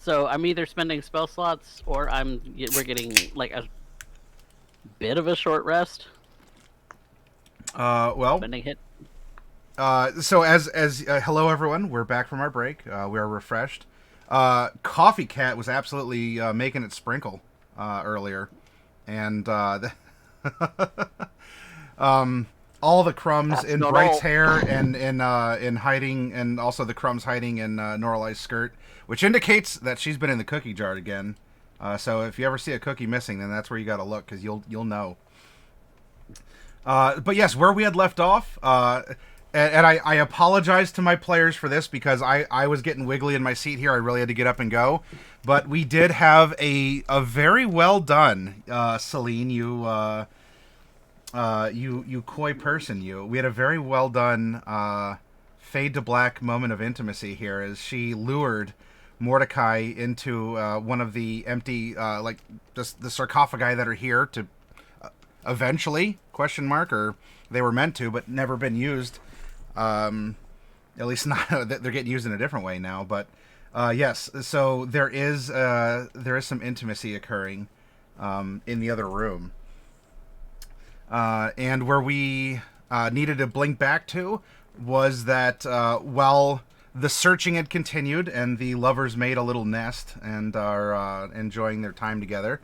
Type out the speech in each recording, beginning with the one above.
So I'm either spending spell slots or we're getting like a bit of a short rest. Well, Spending hit. so as hello everyone, we're back from our break. We are refreshed. Coffee Cat was absolutely making it sprinkle earlier, and all the crumbs That's in not Bright's all. hair and in hiding, and also the crumbs hiding in Norlai's skirt, which indicates that she's been in the cookie jar again. So if you ever see a cookie missing, then that's where you got to look because you'll know. But yes, where we had left off, and I apologize to my players for this because I was getting wiggly in my seat here. I really had to get up and go. But we did have a very well done, Selene. You coy person. We had a very well done fade to black moment of intimacy here as she lured Mordecai into one of the empty like the sarcophagi that are here to eventually question mark, or they were meant to but never been used, at least not they're getting used in a different way now, but yes, so there is some intimacy occurring in the other room, and where we needed to blink back to was that while the searching had continued and the lovers made a little nest and are enjoying their time together,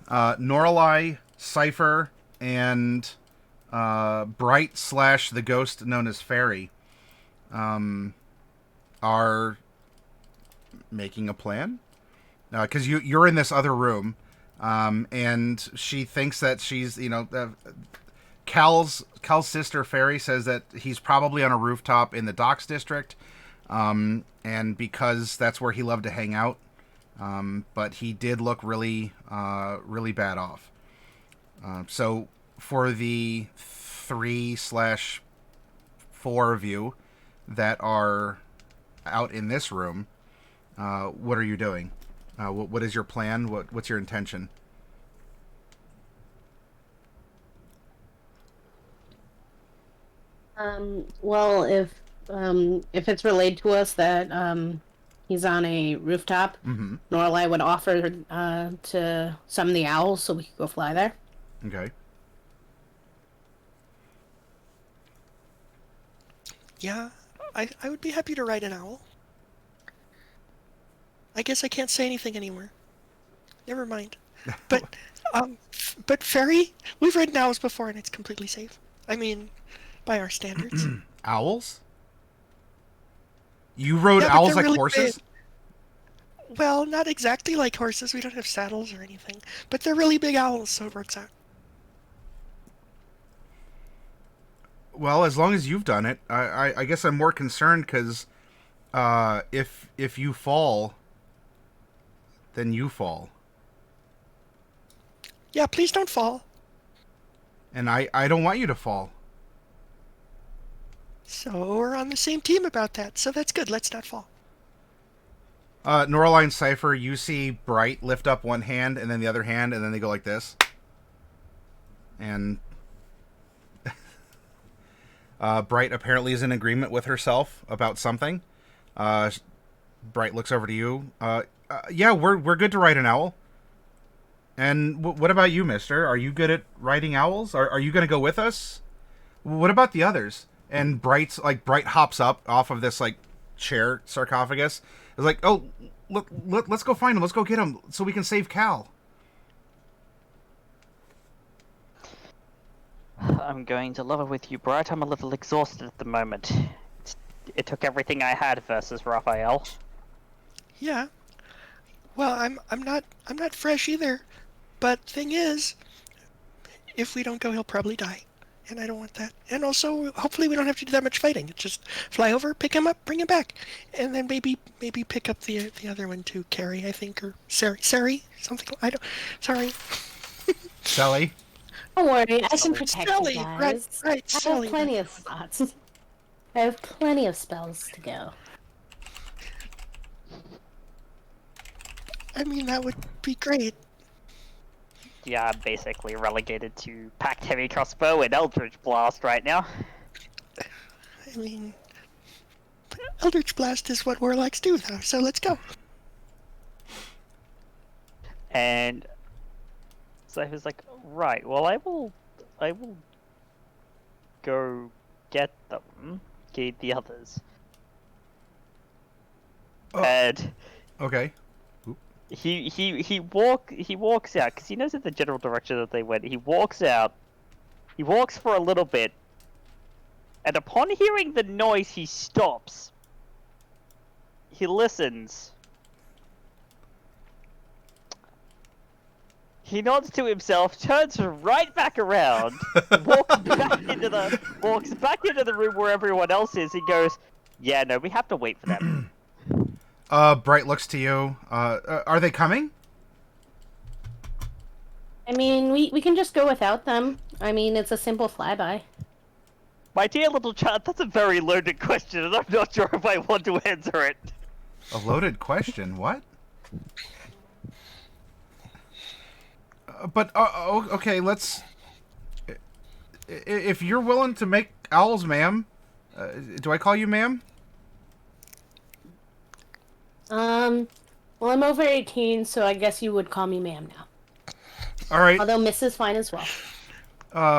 Norlai, Cypher, and Bright / the ghost known as Farry are making a plan. Because you're in this other room, and she thinks that she's, Kal's sister Farry says that he's probably on a rooftop in the docks district, and because that's where he loved to hang out. But he did look really bad off. So for the 3/4 of you that are out in this room, what are you doing? What is your plan? What's your intention? Well, if it's relayed to us that he's on a rooftop, Mm-hmm. Norlai would offer to summon the owls so we could go fly there. Okay. Yeah, I would be happy to ride an owl. I guess I can't say anything anymore. Never mind. But, but Farry, we've ridden owls before and it's completely safe. I mean, by our standards. Owls? You rode Yeah, but owls they're like really horses? big. Well, not exactly like horses. We don't have saddles or anything. But they're really big owls, so it works out. Well, as long as you've done it, I guess I'm more concerned because if you fall, then you fall. Yeah, please don't fall. And I don't want you to fall. So we're on the same team about that, so that's good. Let's not fall. Noraline Cypher, you see Bright lift up one hand and then the other hand, and then they go like this. And Bright apparently is in agreement with herself about something. Bright looks over to you. Yeah, we're good to ride an owl. And what about you, mister? Are you good at riding owls? Are you going to go with us? What about the others? And Bright hops up off of this like chair sarcophagus. It's like, oh, look, let's go find him. Let's go get him so we can save Kal. I'm going to level with you, Bright. I'm a little exhausted at the moment. It took everything I had versus Raphael. Yeah. Well, I'm not fresh either. But thing is, if we don't go, he'll probably die. And I don't want that. And also, hopefully we don't have to do that much fighting. Just fly over, pick him up, bring him back. And then maybe pick up the other one too, Carrie, I think, or Sari, something. I don't. Sorry. Celly. Don't worry, I can protect Celly, you guys. right, I Celly. have plenty of spots. I have plenty of spells to go. I mean, that would be great. Yeah, I'm basically relegated to packed heavy crossbow and eldritch blast right now. I mean, Eldritch Blast is what warlocks do, though, so let's go. And Cypher's like, right, well, I will go get them, get the others. Oh. And Okay. he walks out because he knows in the general direction that they went. He walks out. He walks for a little bit, and upon hearing the noise, he stops. He listens. He nods to himself, turns right back around, walks back into the room where everyone else is. He goes, "Yeah, no, we have to wait for them." Bright looks to you. Are they coming? I mean, we can just go without them. I mean, it's a simple flyby. My dear little child, that's a very loaded question, and I'm not sure if I want to answer it. A loaded question. What? But okay, let's. If you're willing to make owls, ma'am, do I call you ma'am? Well, I'm over 18, so I guess you would call me ma'am now. All right. Although Miss is fine as well.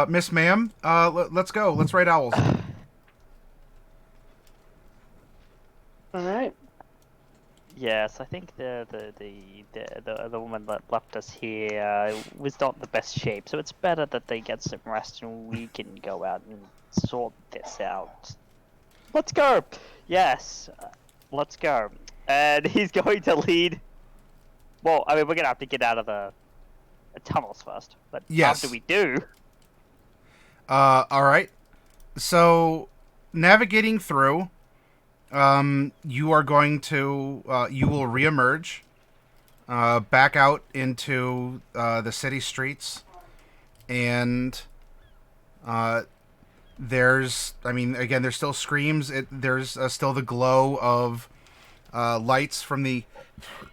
Miss ma'am, let's go. Let's ride owls. All right. Yes, I think the woman that left us here was not in the best shape, so it's better that they get some rest and we can go out and sort this out. Let's go. Yes, let's go. And he's going to lead. Well, I mean, we're gonna have to get out of the tunnels first, but Yes. after we do. All right. So, navigating through, you are going to, you will reemerge, back out into the city streets, and there's, I mean, again, there's still screams. There's still the glow of lights from the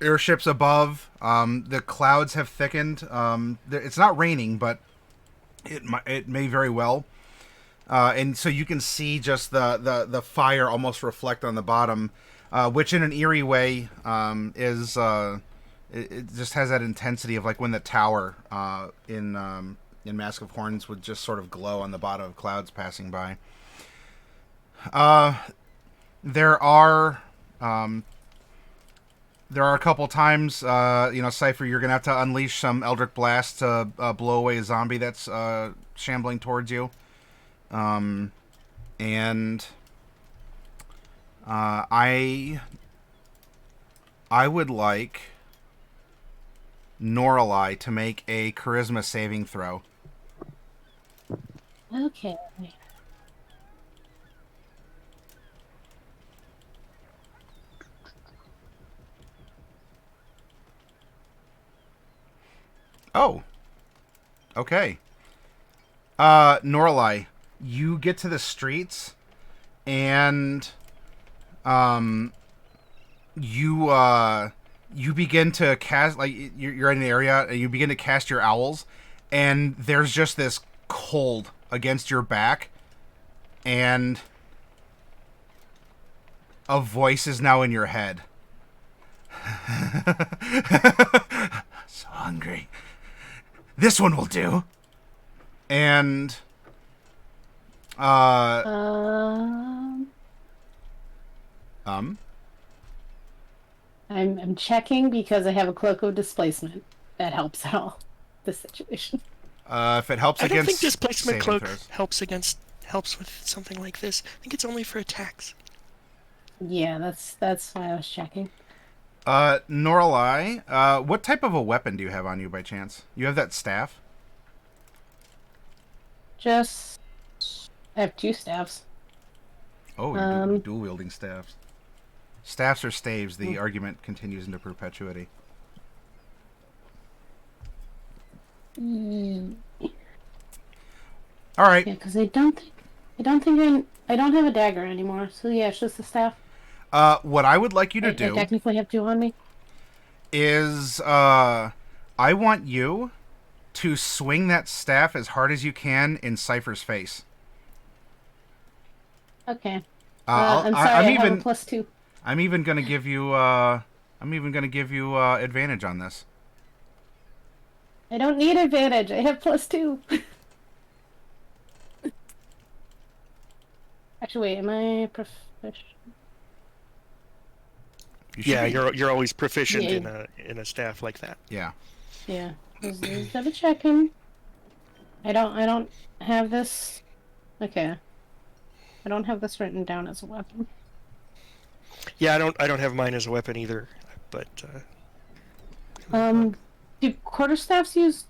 airships above. The clouds have thickened. It's not raining, but it may very well. And so you can see just the fire almost reflect on the bottom, which in an eerie way is it just has that intensity of like when the tower in Mask of Horns would just sort of glow on the bottom of clouds passing by. There are a couple times, Cypher, you're gonna have to unleash some Eldritch Blast to blow away a zombie that's shambling towards you. And I would like Norlai to make a charisma saving throw. Okay. Oh. Okay. Norlai, you get to the streets, and you begin to cast, like, you're in an area, and you begin to cast your owls, and there's just this cold against your back, and a voice is now in your head. So hungry. This one will do. And I'm checking because I have a cloak of displacement. That helps out the situation. If it helps I don't against think displacement saving cloak throws. helps with something like this. I think it's only for attacks. Yeah, that's why I was checking. Norlai, what type of a weapon do you have on you by chance? You have that staff? Just I have 2 staffs. Oh, you're dual wielding staffs. Staffs or staves, the argument continues into perpetuity. Mm. All right. Yeah, because I don't think I don't have a dagger anymore. So yeah, it's just a staff. What I would like you to I do technically have 2 on me. is I want you to swing that staff as hard as you can in Cypher's face. Okay. I'm sorry. I have a +2. I'm even gonna give you advantage on this. I don't need advantage. I have +2. Actually, wait, am I proficient? Yeah, be. you're always proficient Yeah. in a staff like that. Yeah. Yeah. Just double checking. I don't have this. Okay. I don't have this written down as a weapon. Yeah, I don't have mine as a weapon either, but Do quarterstaffs use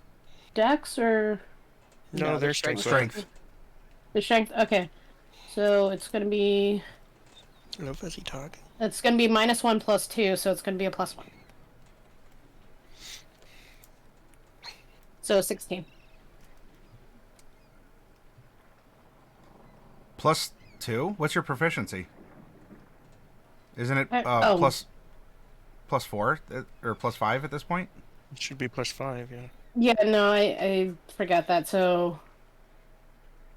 dex or no, No, they're they're strength. Strength. the strength? Okay. So it's gonna be No fuzzy talk. -1 +2, so it's gonna be a +1. So 16. +2? What's your proficiency? Isn't it Oh. +4 or +5 at this point? It should be +5, yeah. Yeah, no, I forgot that. So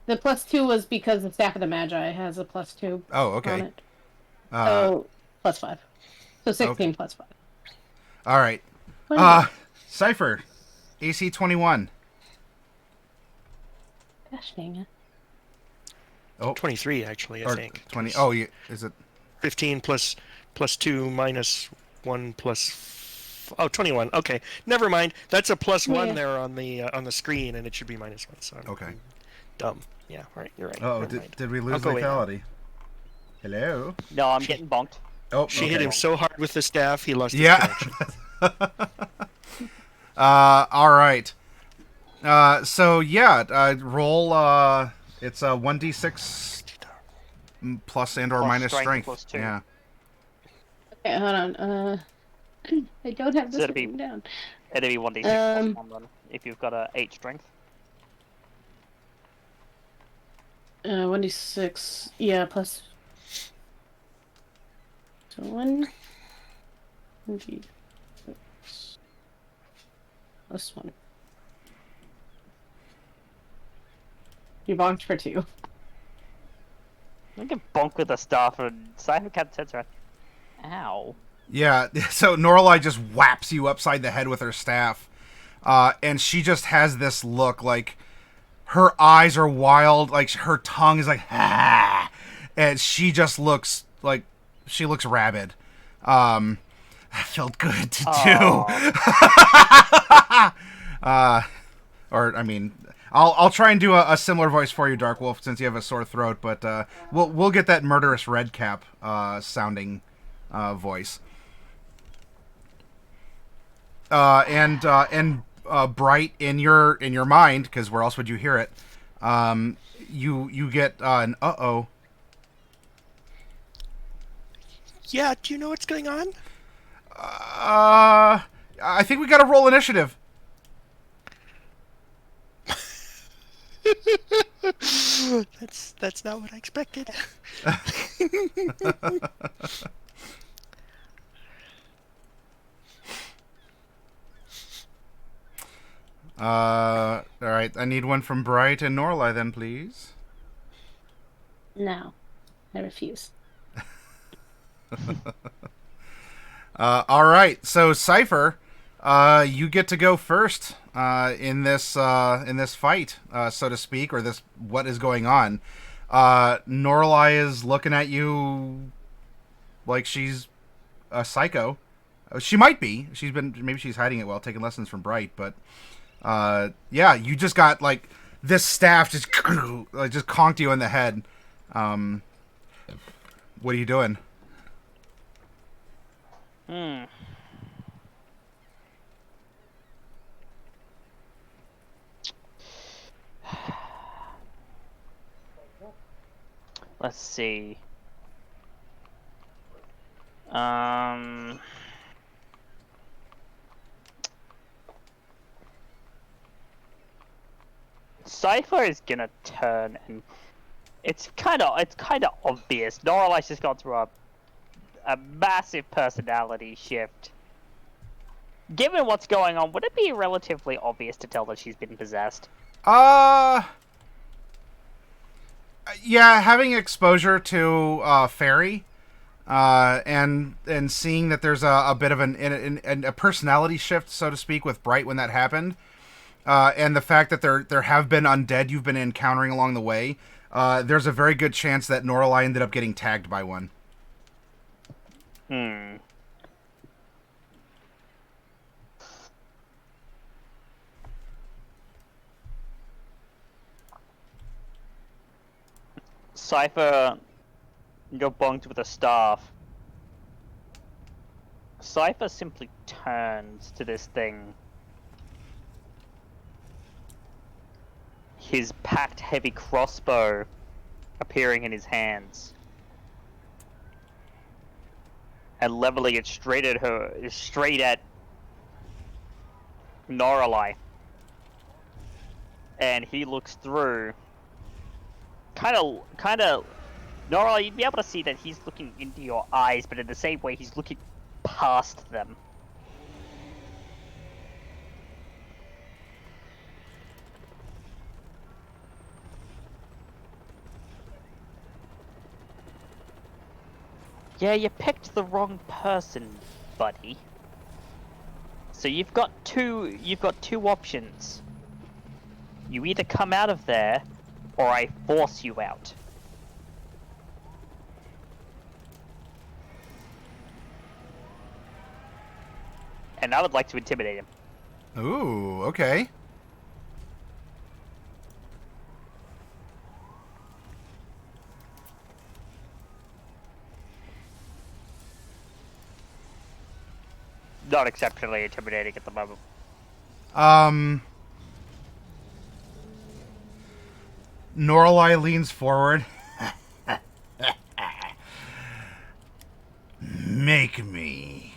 the +2 was because the Staff of the Magi has a +2 Oh, on okay. it. So +5. So 16 Okay. +5. All right. What is Cypher, AC 21. it? Gosh dang it. Oh, 23 actually, I or think. 20. Oh, is it? 15 plus 2 minus 1 plus 21. Okay, never mind. That's a +1 Yeah. there on the screen, and it should be -1. So I'm Okay. dumb. Yeah, right. You're right. Oh, Never mind. did we I'll lose go away now. lethality? Hello. No, I'm getting bonked. Oh, She hit okay. him so hard with the staff, he lost his Yeah. connection. All right. So yeah, roll. It's a 1d6 plus and or Plus minus strength strength. +2. Yeah. Okay, hold on. I don't have this So it'd be- written down. It'd be 1d6 +1 then, if you've got a 8 strength. 1d6. Yeah, plus. So 1d6 +1. You bonked for 2. I can bonk with a staff and Cypher Cat sits around. Ow. Yeah. So Norlai just whaps you upside the head with her staff, and she just has this look like her eyes are wild, like her tongue is like ah, and she just looks like she looks rabid. That felt good to do. Or I mean, I'll try and do a similar voice for you, Dark Wolf, since you have a sore throat. But we'll get that murderous redcap sounding voice. And Bright in your mind, because where else would you hear it? You get an uh-oh. Yeah, do you know what's going on? I think we got to roll initiative. That's not what I expected. All right. I need one from Bright and Norlai, then, please. No, I refuse. All right. So Cypher, you get to go first in this fight, so to speak, or this what is going on. Norlai is looking at you like she's a psycho. She might be. Maybe she's hiding it while taking lessons from Bright, but yeah, you just got like this staff just like just conked you in the head. What are you doing? Let's see. Cypher is gonna turn, and it's kind of obvious. Norali's just gone through a massive personality shift. Given what's going on, would it be relatively obvious to tell that she's been possessed? Yeah, having exposure to Farry, and seeing that there's a bit of a personality shift, so to speak, with Bright when that happened, and the fact that there have been undead you've been encountering along the way, there's a very good chance that Norlai ended up getting tagged by one. Hmm. Cypher got bonked with a staff. Cypher simply turns to this thing. His packed heavy crossbow appearing in his hands. And leveling it straight at her, straight at Noralai. And he looks through. Kind of, Noralai, you'd be able to see that he's looking into your eyes, but in the same way, he's looking past them. Yeah, you picked the wrong person, buddy. So you've got two options. You either come out of there, or I force you out. And I would like to intimidate him. Ooh, okay. Not exceptionally intimidating at the moment. Norlai leans forward. Make me.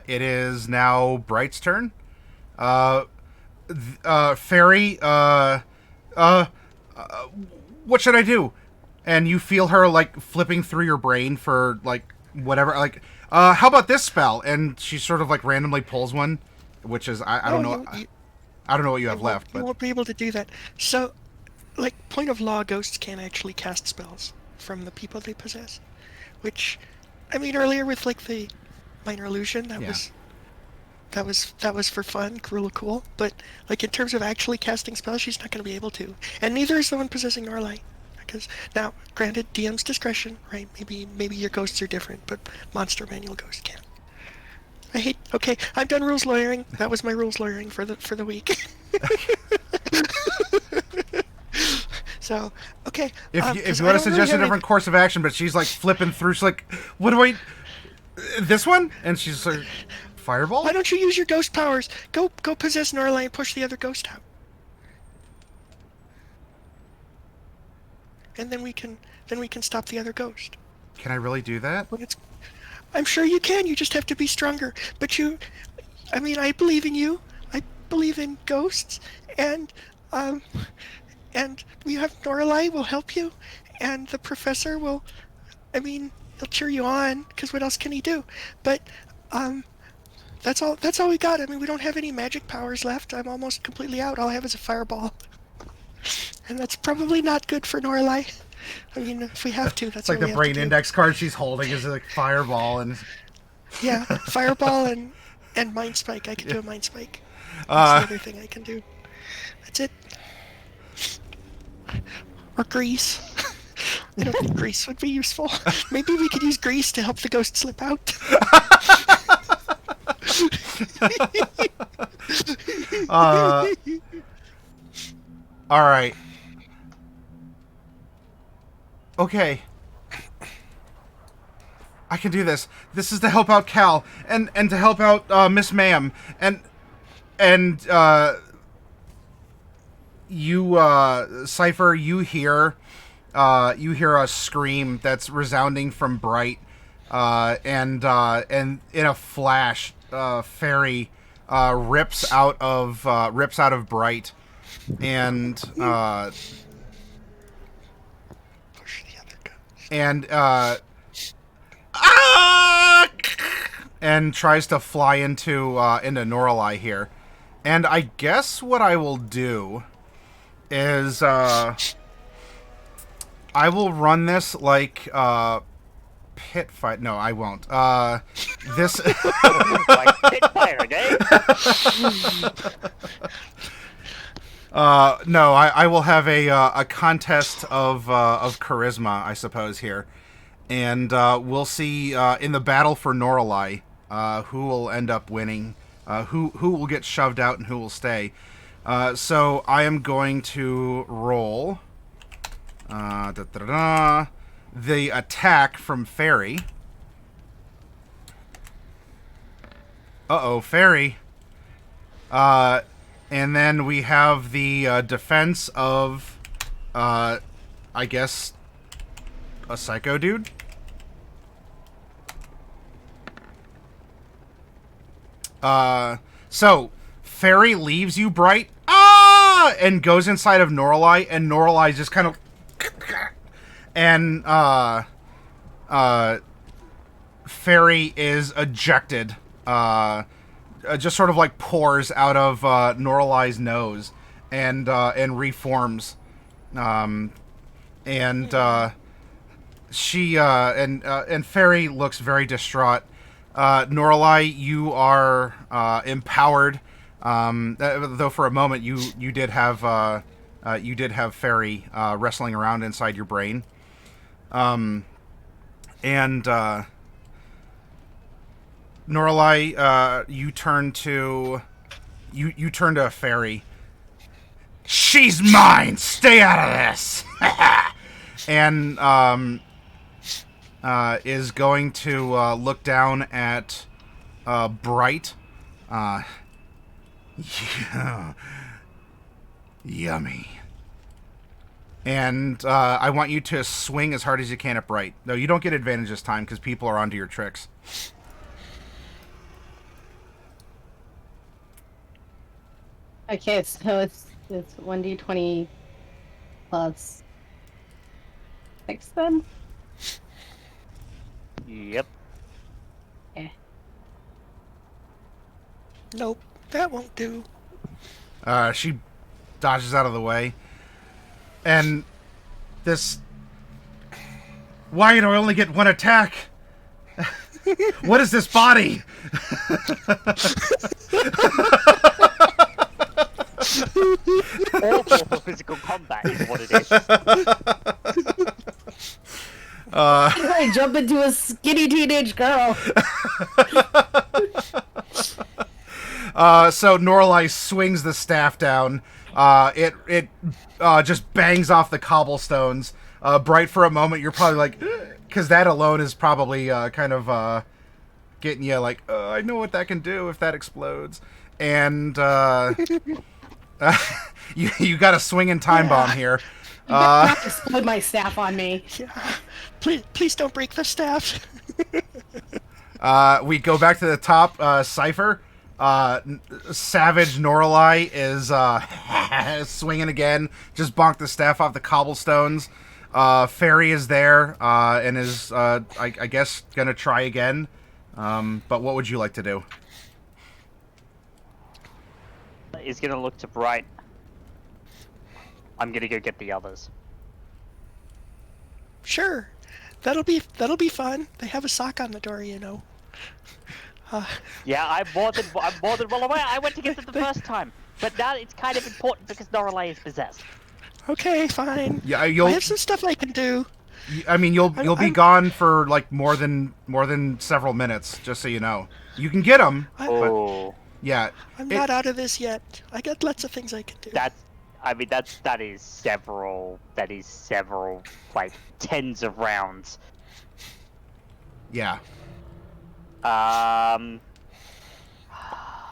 It is now Bright's turn. Farry, what should I do? And you feel her, like, flipping through your brain for, like, whatever, like, how about this spell? And she sort of, like, randomly pulls one, which is, I don't know, I don't know what you have left, You but... won't be able to do that. So, like, point of law, ghosts can't actually cast spells from the people they possess. Which, I mean, earlier with, like, the minor illusion, that was for fun, cool. But, like, in terms of actually casting spells, she's not going to be able to. And neither is the one possessing Norlai. Because, now, granted, DM's discretion, right? Maybe your ghosts are different, but Monster Manual ghost can't. Okay, I'm done rules lawyering. That was my rules lawyering for the week. So, okay. If you want to suggest a different course of action, but she's, like, flipping through, she's like, what do I... This one? And she's like, fireball? Why don't you use your ghost powers? Go possess Norlai and push the other ghost out. And then we can stop the other ghost. Can I really do that? I'm sure you can. You just have to be stronger. But I mean, I believe in you. I believe in ghosts, and we have Norlai will help you, and the professor will. I mean, he'll cheer you on, because what else can he do? But that's all we got. I mean, we don't have any magic powers left. I'm almost completely out. All I have is a fireball. And that's probably not good for Norlai. I mean, if we have to, that's like what the we have brain to do. index card she's holding is like fireball and... Yeah, fireball and mind spike. I can do a mind spike. That's the other thing I can do. That's it. Or grease. I don't think grease would be useful. Maybe we could use grease to help the ghost slip out. All right. Okay. I can do this. This is to help out Kal and to help out Miss Ma'am and you Cypher, you hear a scream that's resounding from Bright, and in a flash, Farry rips out of Bright, and Push the other ghost. And tries to fly into Norlai here. And I guess what I will do is I will run this like pit fight. No, I won't. This Like pit fire, okay? no, I will have a contest of charisma, I suppose here, and we'll see in the battle for Norlai who will end up winning, who will get shoved out and who will stay. So I am going to roll the attack from Farry. Uh-oh, Farry. And then we have the defense of, I guess, a psycho dude. So Farry leaves you, Bright, and goes inside of Norlai, and Norlai just kind of, and Farry is ejected. Just sort of like pours out of Norlai's nose, and reforms, she and Farry looks very distraught. Norlai, you are empowered, though for a moment you did have Farry wrestling around inside your brain, Norlai, you turn to Farry. She's mine. Stay out of this. And is going to look down at Bright. Yeah. Yummy. And I want you to swing as hard as you can at Bright. No, you don't get advantage this time because people are onto your tricks. Okay, so it's 1d20 plus 6 then? Yep. Okay. Nope, that won't do. She dodges out of the way. And this... Why do I only get one attack? What is this body? Awful for physical combat is what it is. I jump into a skinny teenage girl. So Norlai swings the staff down. It just bangs off the cobblestones. Bright, for a moment, you're probably like, because that alone is probably kind of getting you like, I know what that can do if that explodes. And you got a swinging time bomb here. Not explode my staff on me. Yeah. Please don't break the staff. We go back to the top. Cypher. Savage Norlai is swinging again. Just bonked the staff off the cobblestones. Farry is there and is, I guess, going to try again. But what would you like to do? He's gonna look to Bright. I'm gonna go get the others. Sure, that'll be fun. They have a sock on the door, you know. Yeah, I'm more than well aware. I went to get them the first time, but now it's kind of important because Norlai is possessed. Okay, fine. Yeah, I have some stuff I can do. I mean, you'll be gone for like more than several minutes, just so you know. You can get them. Oh, Yeah. I'm not out of this yet. I got lots of things I can do. that is several like tens of rounds. Yeah.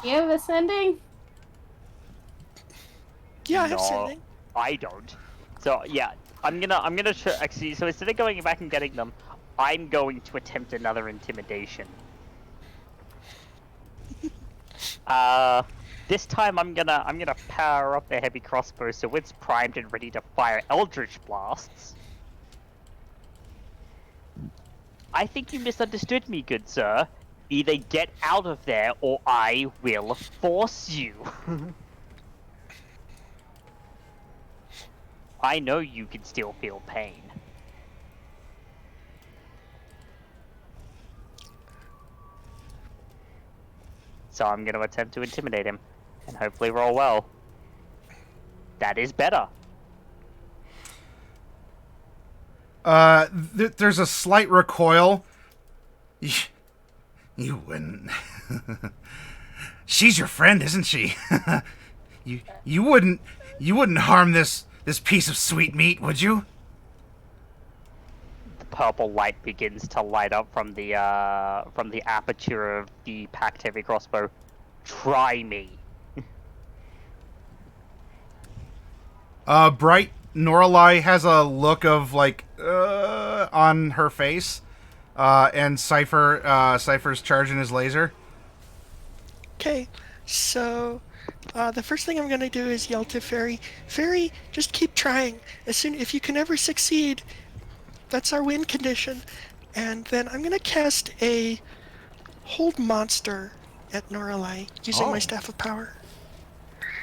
You have ascending? Yeah, I have No, sending. I don't. So yeah, I'm gonna actually. So instead of going back and getting them, I'm going to attempt another intimidation. This time I'm gonna power up the heavy crossbow so it's primed and ready to fire eldritch blasts. I think you misunderstood me, good sir. Either get out of there or I will force you. I know you can still feel pain. So I'm going to attempt to intimidate him, and hopefully roll well. That is better. There's a slight recoil. You wouldn't. She's your friend, isn't she? you wouldn't harm this piece of sweet meat, would you? The purple light begins to light up from the aperture of the packed heavy crossbow. Try me. Bright Norlai has a look of like on her face, and Cypher's charging his laser. Okay, so the first thing I'm gonna do is yell to Farry. Farry, just keep trying. If you can ever succeed, that's our win condition. And then I'm gonna cast a hold monster at Norlai using my staff of power.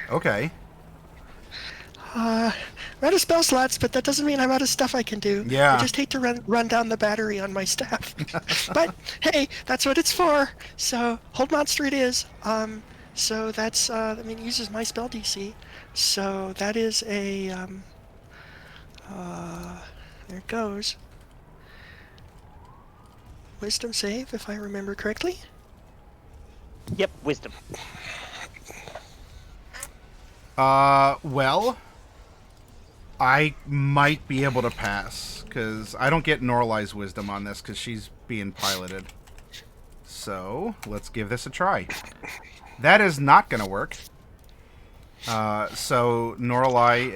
Okay. I'm out of spell slots, but that doesn't mean I'm out of stuff I can do. Yeah. I just hate to run down the battery on my staff. But hey, that's what it's for. So hold monster it is. So that's it uses my spell DC. So that is a there it goes. Wisdom save, if I remember correctly. Yep, wisdom. Well, I might be able to pass, because I don't get Norlai's wisdom on this, because she's being piloted. So, let's give this a try. That is not going to work. So, Norlai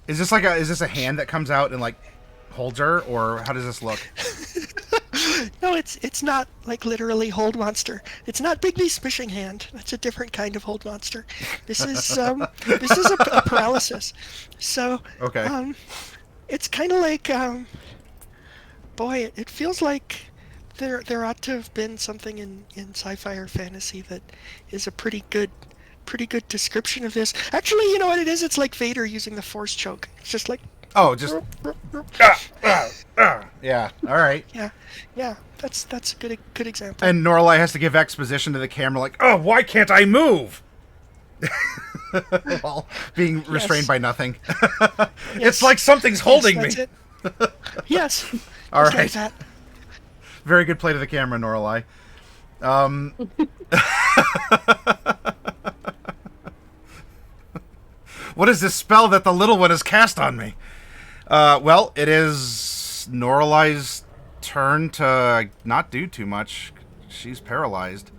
is this a hand that comes out and, like, holds her, or how does this look? No, it's not like literally hold monster. It's not Bigby's smishing hand. That's a different kind of hold monster. This is a paralysis. So Okay. It's kind of like boy, it feels like there ought to have been something in sci-fi or fantasy that is a pretty good description of this. Actually, you know what it is? It's like Vader using the Force choke. It's just like just yeah. All right. Yeah. That's a good example. And Norlai has to give exposition to the camera, like, "Oh, why can't I move?" While being restrained by nothing. It's like something's holding me. It. Yes. All Just right. like that. Very good play to the camera, Norlai. What is this spell that the little one has cast on me? Well, it is Norlai's turn to not do too much. She's paralyzed.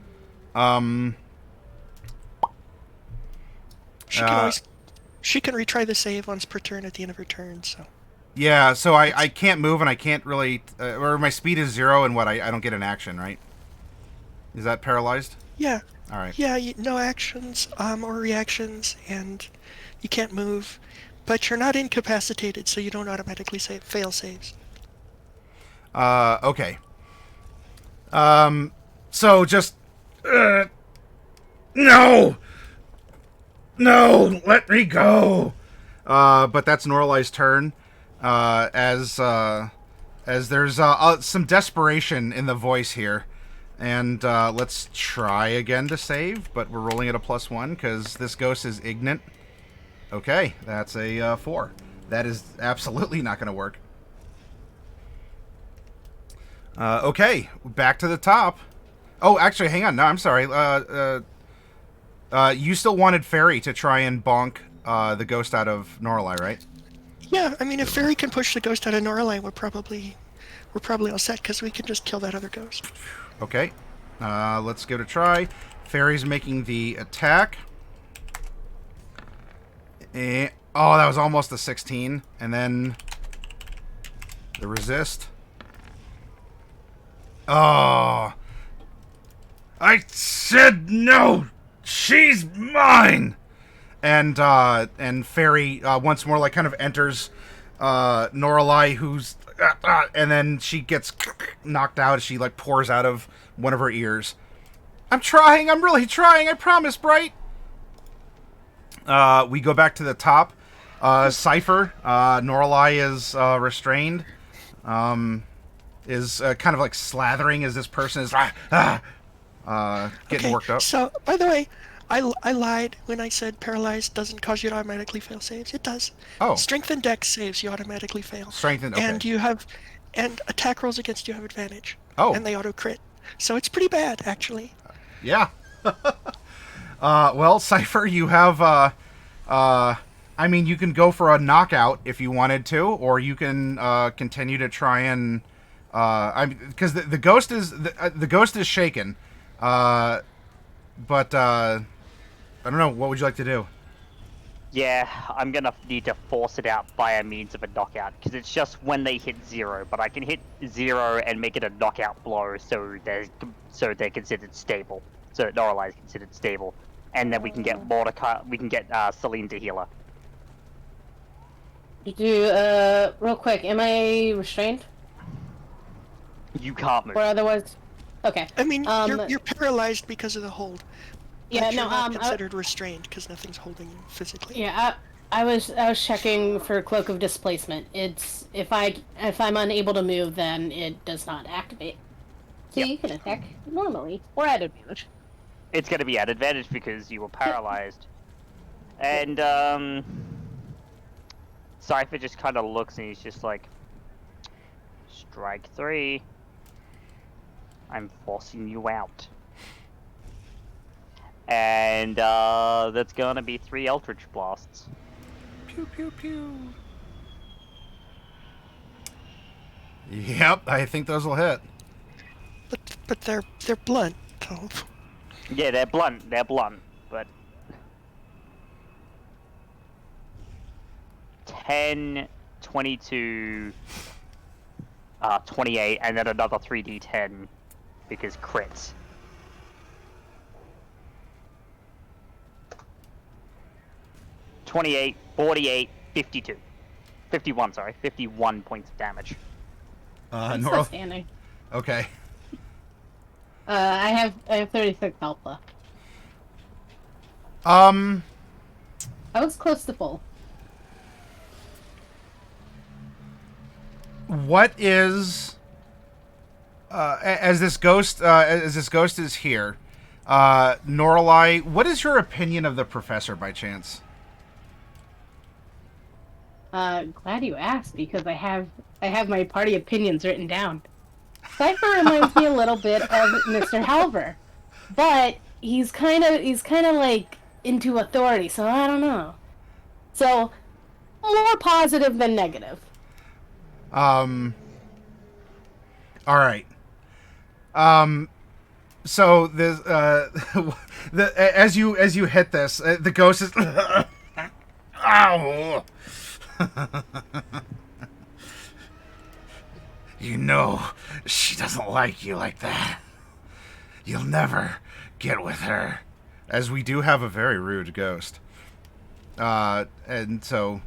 She can retry the save once per turn at the end of her turn. So. Yeah, so I can't move and I can't really, or my speed is 0 and I don't get an action, right? Is that paralyzed? Yeah. All right. Yeah, no actions or reactions, and you can't move, but you're not incapacitated, so you don't automatically fail saves. Okay. So just, no, let me go. But that's Norlai's turn. As there's some desperation in the voice here, and let's try again to save, but we're rolling at a +1 because this ghost is ignorant. Okay, that's a 4. That is absolutely not going to work. Okay, back to the top. Oh, actually, hang on. No, I'm sorry. You still wanted Farry to try and bonk the ghost out of Norlai, right? Yeah, I mean, if Farry can push the ghost out of Norlai, we're probably all set, because we can just kill that other ghost. Okay, let's give it a try. Farry's making the attack. Oh, that was almost a 16. And then the resist. Oh, I said no. She's mine. And Farry once more like kind of enters Norlai, who's and then she gets knocked out as she like pours out of one of her ears. I'm trying. I'm really trying. I promise, Bright. We go back to the top. Cypher, Norlai is restrained. Is kind of like slathering as this person is getting worked up. So, by the way, I lied when I said paralyzed doesn't cause you to automatically fail saves. It does. Oh. Strength and dex saves you automatically fail. Strength and, okay. And attack rolls against you have advantage. Oh. And they auto crit. So it's pretty bad, actually. Yeah. Well, Cypher, you have I mean, you can go for a knockout if you wanted to, or you can continue to try and because the ghost is the ghost is shaken, but I don't know. What would you like to do? Yeah, I'm gonna need to force it out by a means of a knockout, because it's just when they hit 0, but I can hit 0 and make it a knockout blow, so they're considered stable, so Norlai is considered stable, and then we can get Selene to heal her. Real quick, am I restrained? You can't move. Or otherwise... Okay. I mean, you're paralyzed because of the hold. Yeah, but you're no, not considered restrained because nothing's holding you physically. Yeah, I was checking for Cloak of Displacement. It's if I'm unable to move, then it does not activate. So you can attack normally or at advantage. It's gonna be at advantage because you were paralyzed. And Cypher just kind of looks and he's just like, strike 3. I'm forcing you out. And that's gonna be 3 Eldritch Blasts. Pew pew pew. Yep, I think those will hit. But they're blunt. So. Yeah, they're blunt, but 10, 22, 28, and then another 3d10 because crits. 28, 48, 52. 51, sorry. 51 points of damage. I'm still standing. Okay. I have 36 health left. I was close to full. What is as this ghost is here, Norlai, what is your opinion of the professor by chance? Glad you asked, because I have my party opinions written down. Cypher reminds me a little bit of Mr. Halver, but he's kind of like into authority, so I don't know. So more positive than negative. All right. So this as you hit this, the ghost is ow. You know, she doesn't like you like that. You'll never get with her. As we do have a very rude ghost. And so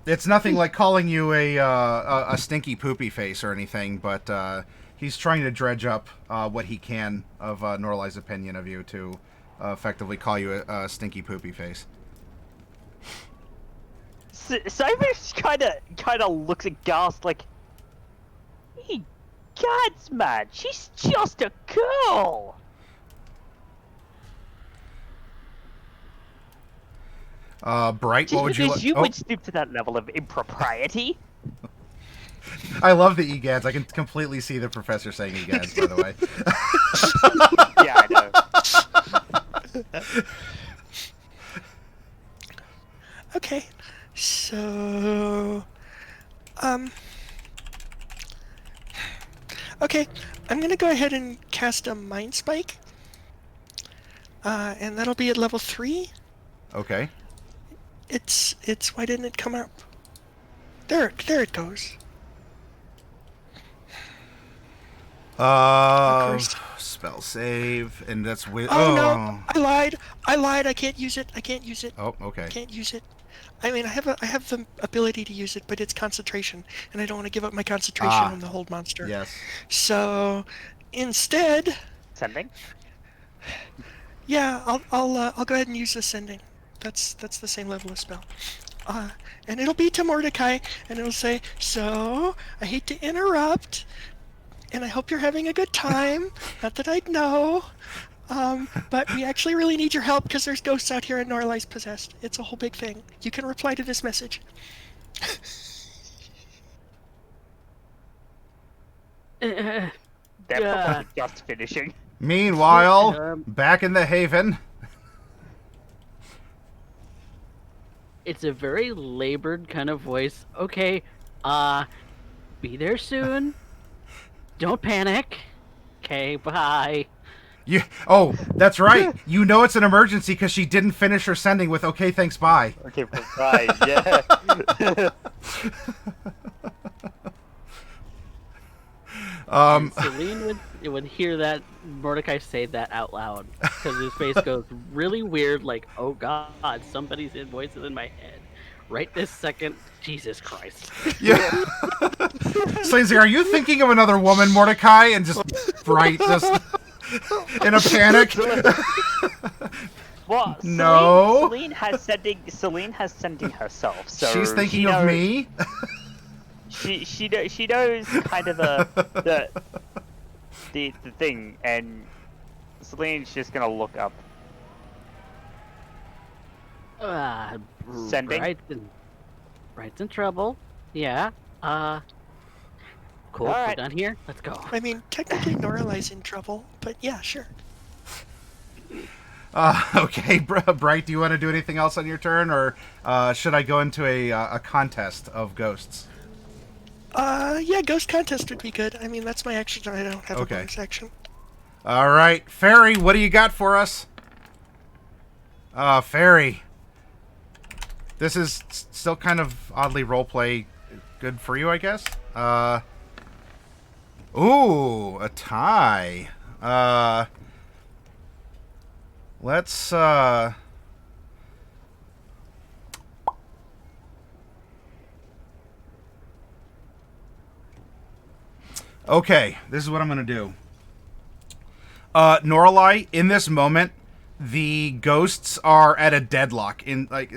it's nothing like calling you a stinky poopy face or anything, but he's trying to dredge up what he can of Norlai's opinion of you to effectively call you a stinky poopy face. Cypher kind of looks aghast, like, "Hey, gods, man, she's just a girl." Bright, what would you like? You would stoop to that level of impropriety. I love the egads. I can completely see the professor saying egads, by the way. Yeah, I know. Okay, so okay, I'm gonna go ahead and cast a Mind Spike, and that'll be at level 3. Okay. It's why didn't it come up? There it goes. Spell save, and that's with. Oh no, I lied. I can't use it. Oh, okay. Can't use it. I mean, I have the ability to use it, but it's concentration, and I don't want to give up my concentration on the hold monster. Yes. So, instead. Sending. Yeah, I'll go ahead and use Ascending. That's the same level of spell. And it'll be to Mordecai, and it'll say, "So, I hate to interrupt, and I hope you're having a good time. Not that I'd know. But we actually really need your help because there's ghosts out here and Norlai's possessed. It's a whole big thing. You can reply to this message." They're Yeah. probably just finishing. Meanwhile, back in the Haven. It's a very labored kind of voice. Okay, be there soon. Don't panic. Okay, bye. Oh, that's right. You know it's an emergency because she didn't finish her sending with "Okay, thanks, bye." Okay, right, yeah. Selene would hear that Mordecai say that out loud because his face goes really weird, like, oh god, somebody's voice is in my head. Right this second, Jesus Christ. Yeah. Selene's like, "Are you thinking of another woman, Mordecai?" And just just in a panic. Well, No. Selene has sending herself. So She's thinking she of knows, me. She knows kind of the thing, and Selene's just gonna look up. Sending? Bright's in trouble. Yeah. Cool. All We're right. done here. Let's go. I mean, technically Norlai's in trouble, but yeah, sure. Okay, Bright, do you want to do anything else on your turn, or should I go into a contest of ghosts? Yeah, ghost contest would be good. I mean, that's my action. I don't have Okay. a bonus action. All right, Farry, what do you got for us? Farry. This is still kind of oddly roleplay good for you, I guess. Ooh, a tie. Let's Okay, this is what I'm gonna do. Norlai, in this moment, the ghosts are at a deadlock.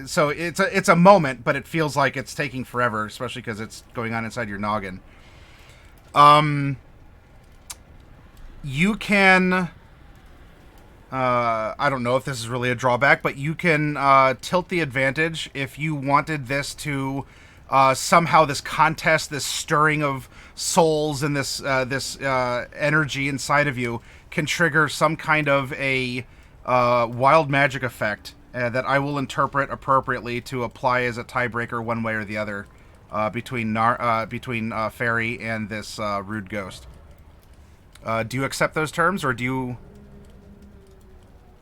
So it's a moment, but it feels like it's taking forever, especially because it's going on inside your noggin. You can. I don't know if this is really a drawback, but you can tilt the advantage if you wanted this to somehow this contest, this stirring of souls, and this energy inside of you can trigger some kind of a wild magic effect that I will interpret appropriately to apply as a tiebreaker one way or the other between Farry and this rude ghost. Do you accept those terms, or do you?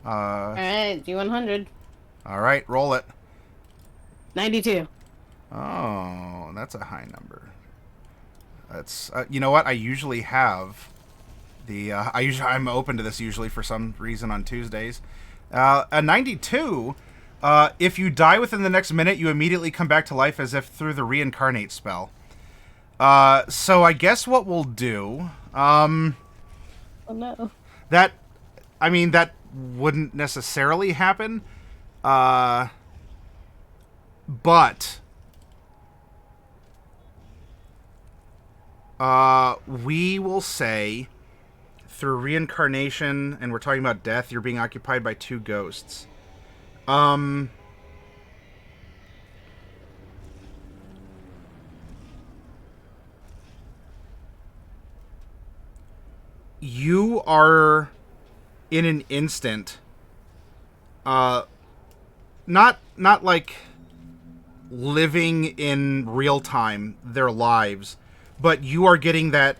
Alright, D100. All right, roll it. 92. Oh, that's a high number. That's you know what? I usually have the I'm open to this usually for some reason on Tuesdays. A 92. If you die within the next minute, you immediately come back to life as if through the reincarnate spell. So I guess what we'll do. Oh no. That wouldn't necessarily happen. But we will say through reincarnation, and we're talking about death, you're being occupied by two ghosts. You are in an instant not like living in real time their lives, but you are getting that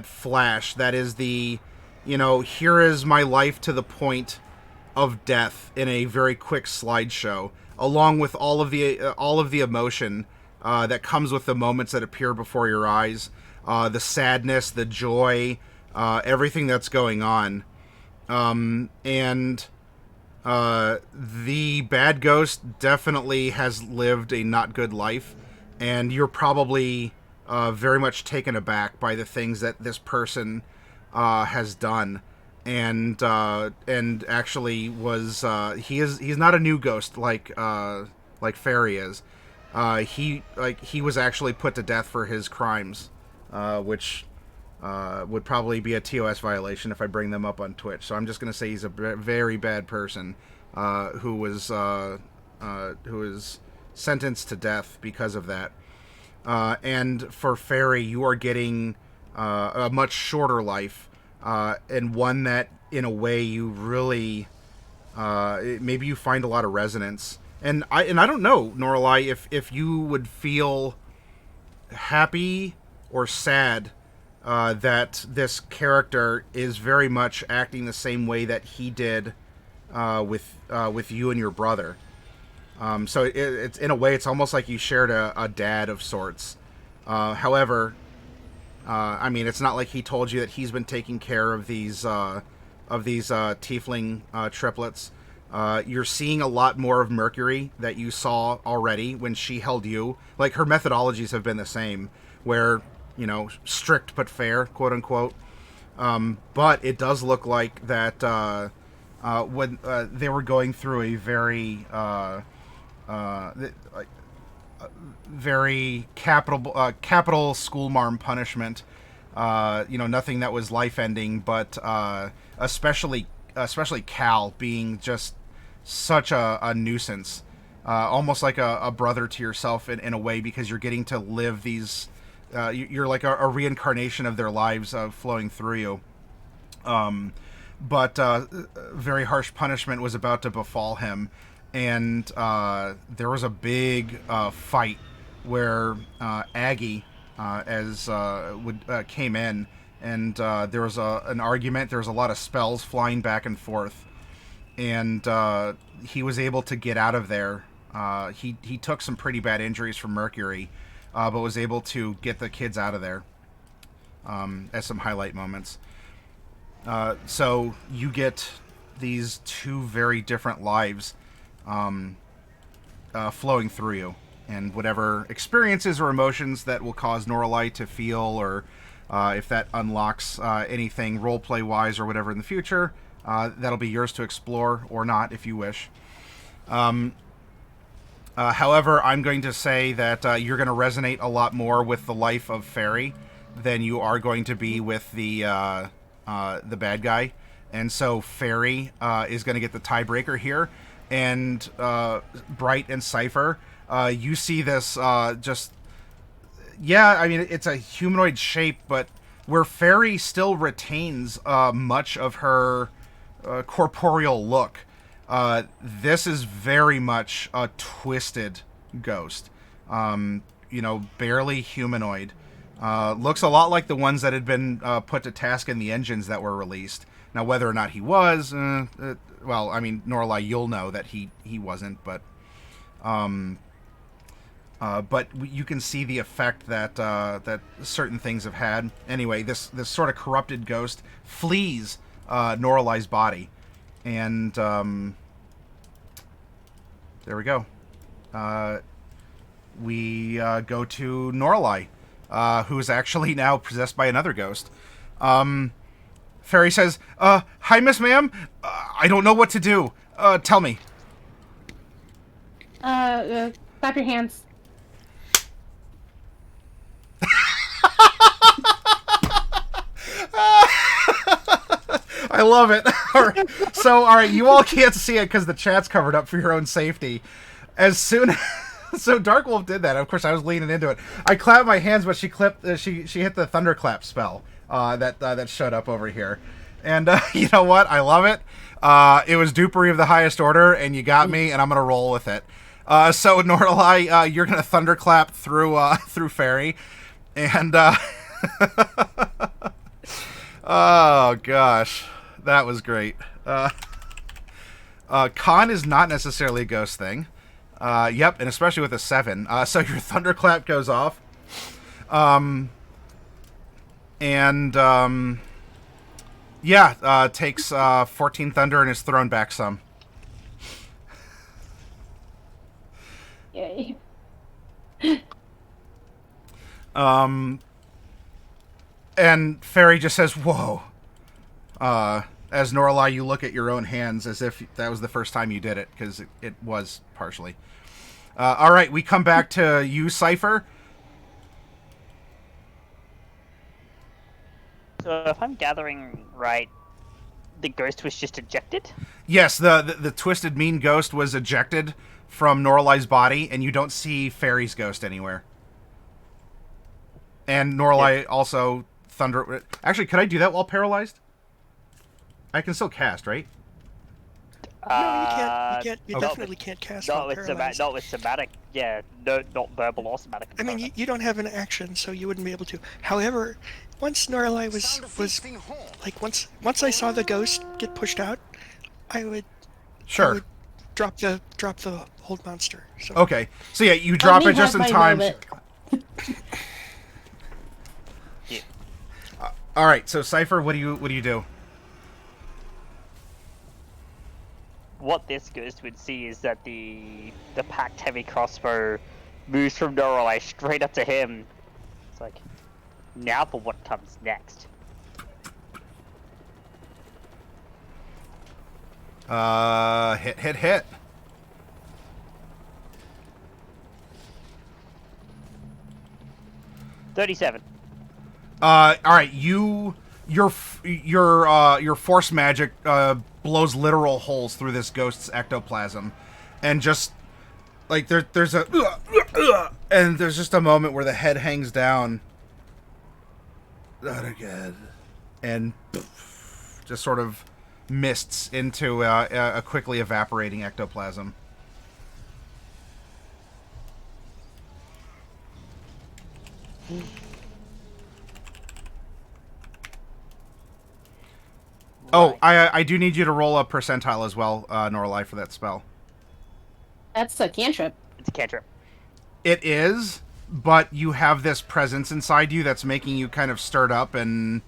flash that is the, here is my life to the point of death in a very quick slideshow, along with all of the emotion that comes with the moments that appear before your eyes, the sadness, the joy, everything that's going on. And the bad ghost definitely has lived a not good life, and you're probably very much taken aback by the things that this person has done, and actually was he's not a new ghost like Farry is. he was actually put to death for his crimes, which would probably be a TOS violation if I bring them up on Twitch. So I'm just going to say he's a very bad person who was sentenced to death because of that. And for Farry, you are getting a much shorter life, and one that, in a way, you really maybe you find a lot of resonance. And I don't know, Norlai, if you would feel happy or sad that this character is very much acting the same way that he did with you and your brother. So it's in a way, it's almost like you shared a dad of sorts. However, I mean, it's not like he told you that he's been taking care of these tiefling triplets. You're seeing a lot more of Mercury that you saw already when she held you. Like, her methodologies have been the same, where, strict but fair, quote unquote. But it does look like that when they were going through a very very capital schoolmarm punishment. Nothing that was life ending, but especially Kal being just such a nuisance, almost like a brother to yourself in a way, because you're getting to live these. You're like a reincarnation of their lives flowing through you. But very harsh punishment was about to befall him, and there was a big fight where Aggie came in, and there was an argument. There was a lot of spells flying back and forth, and he was able to get out of there. He took some pretty bad injuries from Mercury, but was able to get the kids out of there as some highlight moments. So you get these two very different lives flowing through you, and whatever experiences or emotions that will cause Norlai to feel, or if that unlocks anything roleplay wise or whatever in the future, that'll be yours to explore, or not if you wish. However, I'm going to say that you're going to resonate a lot more with the life of Farry than you are going to be with the bad guy. And so Farry is going to get the tiebreaker here. And Bright and Cypher, you see this just... Yeah, I mean, it's a humanoid shape, but where Farry still retains much of her corporeal look, this is very much a twisted ghost. Barely humanoid. Looks a lot like the ones that had been put to task in the engines that were released. Now, whether or not he was, well, I mean, Norlai, you'll know that he wasn't, but you can see the effect that certain things have had. Anyway, this sort of corrupted ghost flees Norlai's body, and there we go. We go to Norlai, who is actually now possessed by another ghost. Farry says, "Hi, Miss Ma'am. I don't know what to do. Tell me." Clap your hands. I love it. All right, you all can't see it because the chat's covered up for your own safety. As soon so Darkwolf did that. Of course, I was leaning into it. I clapped my hands, but she hit the thunderclap spell that showed up over here. And you know what? I love it. It was dupery of the highest order, and you got me, and I'm gonna roll with it. So Norlai, you're gonna thunderclap through Farry, and oh gosh, that was great. Con is not necessarily a ghost thing. Yep, and especially with a 7. So your thunderclap goes off. Takes 14 thunder and is thrown back some. Yay. And Farry just says, "Whoa." As Norlai, you look at your own hands as if that was the first time you did it, because it was partially. All right, we come back to you, Cypher. So if I'm gathering right, the ghost was just ejected? Yes, the twisted mean ghost was ejected from Norlai's body, and you don't see Farry's ghost anywhere. And Norlai also thunder. Actually, could I do that while paralyzed? I can still cast, right? No, you can't. You Okay. definitely can't cast No, while it's paralyzed. not with somatic. Yeah, no, not verbal or somatic. I mean, you don't have an action, so you wouldn't be able to. However, once Norlai was like once I saw the ghost get pushed out, I would Sure. drop the hold monster. So Okay. So yeah, you drop me it just have in my time. moment. Yeah. All right. So Cypher, what do you do? What this ghost would see is that the packed heavy crossbow moves from Norway straight up to him. It's like, now for what comes next. Hit. 37. All right. Your force magic blows literal holes through this ghost's ectoplasm, and just like there's a and there's just a moment where the head hangs down. Not again, and just sort of mists into a quickly evaporating ectoplasm. Oh, I do need you to roll a percentile as well, Norlai, for that spell. That's a cantrip. It's a cantrip. It is, but you have this presence inside you that's making you kind of stirred up and...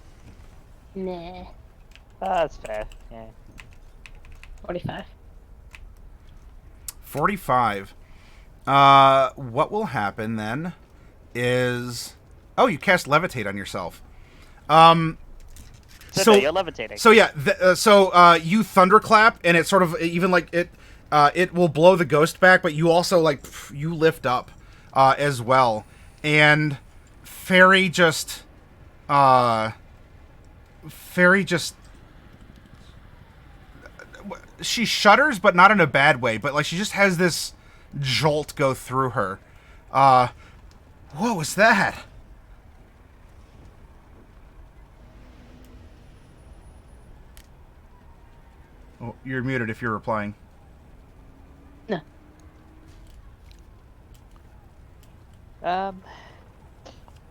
Nah. That's fair, yeah. 45. 45. What will happen then is... Oh, you cast Levitate on yourself. So no, you're levitating. So yeah, you thunderclap, and it sort of even like it will blow the ghost back, but you also like you lift up as well, and Farry just she shudders, but not in a bad way, but like she just has this jolt go through her. What was that? Oh, you're muted if you're replying. No.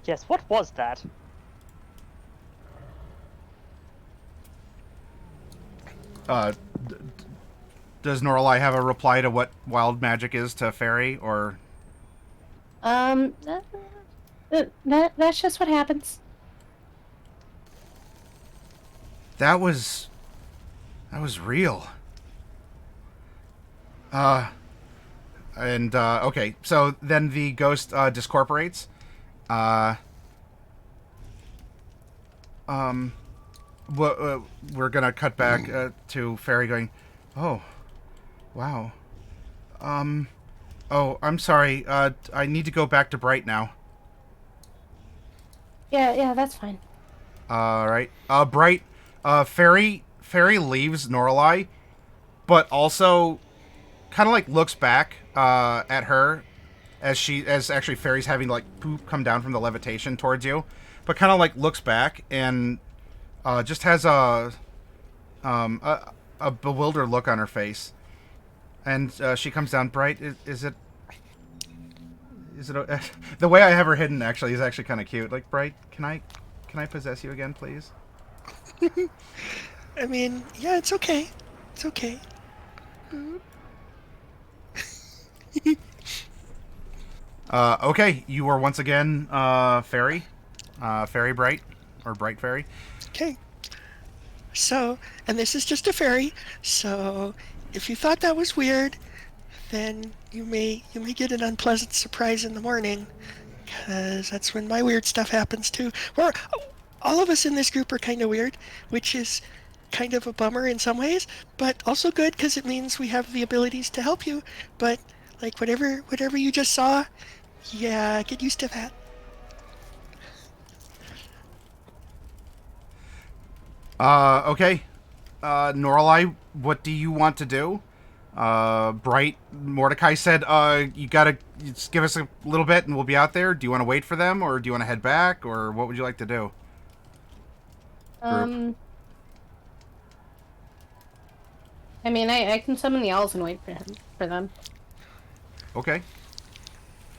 Yes, what was that? Does Norlai have a reply to what wild magic is to Farry, or? That's just what happens. That was real. Okay, so then the ghost discorporates. We're gonna cut back to Farry going, oh, wow. Oh, I'm sorry. I need to go back to Bright now. Yeah, that's fine. All right. Bright. Farry leaves Norlai, but also kind of like looks back at her as actually Farry's having like poop come down from the levitation towards you, but kind of like looks back and just has a bewildered look on her face, and she comes down. Bright, is it the way I have her hidden actually is actually kind of cute. Like, Bright, can I possess you again, please? I mean, yeah, it's okay. It's okay. Okay, you are once again Farry. Farry Bright, or Bright Farry. Okay. So, and this is just a fairy, so if you thought that was weird, then you may get an unpleasant surprise in the morning, because that's when my weird stuff happens too. All of us in this group are kind of weird, which is kind of a bummer in some ways, but also good because it means we have the abilities to help you. But Like whatever you just saw, yeah, get used to that. Okay. Norlai, what do you want to do? Bright, Mordecai said, you gotta just give us a little bit and we'll be out there. Do you want to wait for them, or do you want to head back, or what would you like to do? Group. I mean, I can summon the owls and wait for them. Okay.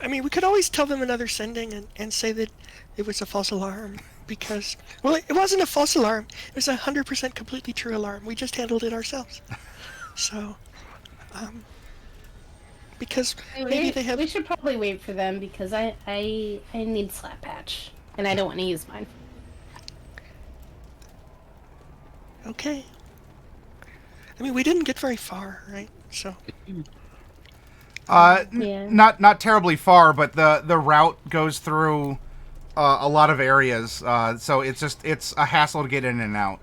I mean, we could always tell them another sending and say that it was a false alarm because, well, it wasn't a false alarm. It was 100% completely true alarm. We just handled it ourselves. So, because maybe they have. We should probably wait for them because I need slap patch and I don't want to use mine. Okay. I mean, we didn't get very far, right? So. Yeah. Not terribly far, but the route goes through a lot of areas, so it's a hassle to get in and out.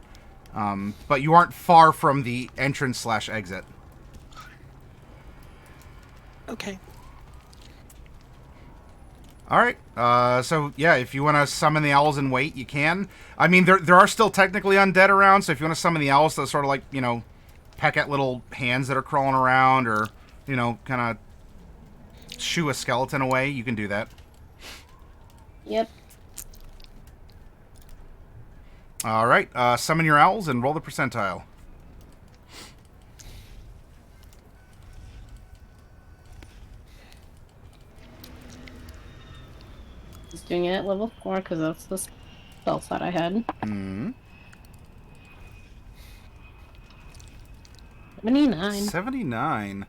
But you aren't far from the entrance/exit. Okay. All right. So yeah, if you want to summon the owls and wait, you can. I mean, there are still technically undead around, so if you want to summon the owls to sort of like, you know, peck at little hands that are crawling around, or, you know, kind of shoo a skeleton away, you can do that. Yep. All right. Summon your owls and roll the percentile. Just doing it at level 4 because that's the spell slot I had. 79. 79.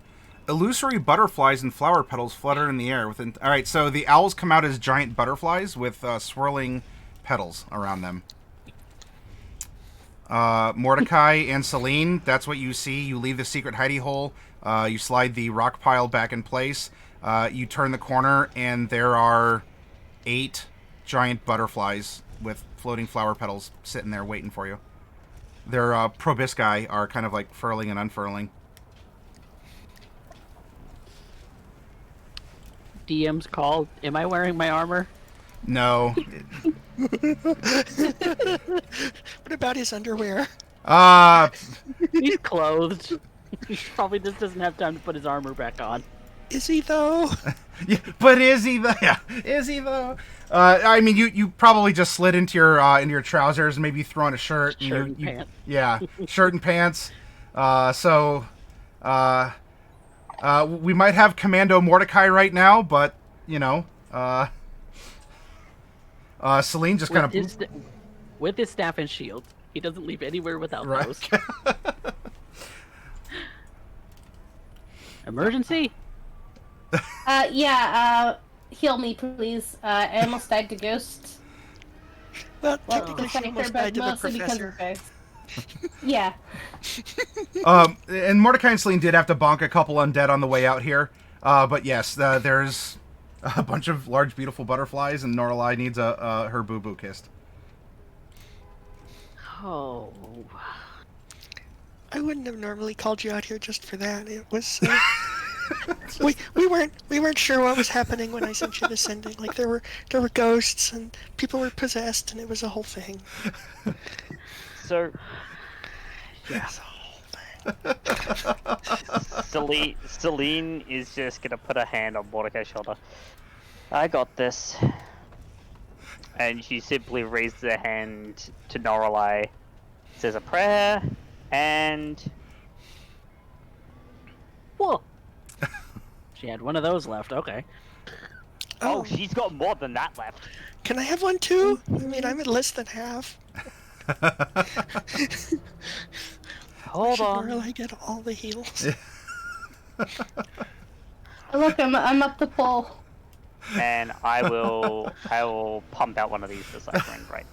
Illusory butterflies and flower petals flutter in the air. All right, so the owls come out as giant butterflies with swirling petals around them. Mordecai and Selene, that's what you see. You leave the secret hidey hole. You slide the rock pile back in place. You turn the corner, and there are 8 giant butterflies with floating flower petals sitting there waiting for you. Their proboscis are kind of like furling and unfurling. DM's call. Am I wearing my armor? No. What about his underwear? He's clothed. He probably just doesn't have time to put his armor back on. Is he though? Yeah, but is he though? Yeah, is he though? I mean, you probably just slid into your trousers and maybe throw on a shirt. Shirt and pants. Yeah, shirt and pants. We might have Commando Mordecai right now, but you know, Selene just kind of with his staff and shield. He doesn't leave anywhere without those. Emergency? Heal me, please. I almost died to ghosts. Well, Well, technically she but almost died to the mostly because of professor. ghosts. Yeah. And Mordecai and Selene did have to bonk a couple undead on the way out here. But yes, there's a bunch of large, beautiful butterflies, and Norlai needs her boo-boo kissed. Oh. I wouldn't have normally called you out here just for that. It was we weren't sure what was happening when I sent you the sending. Like there were ghosts and people were possessed and it was a whole thing. So, Yeah. It's a whole thing. Selene is just gonna put a hand on Mordecai's shoulder. I got this. And she simply raises her hand to Norlai, says a prayer, and... Whoa. She had one of those left. Okay. Oh, she's got more than that left. Can I have one too? I mean, I'm at less than half. Hold on. I get all the heals. Look, I'm up the pole. And I will pump out one of these deciphering, right?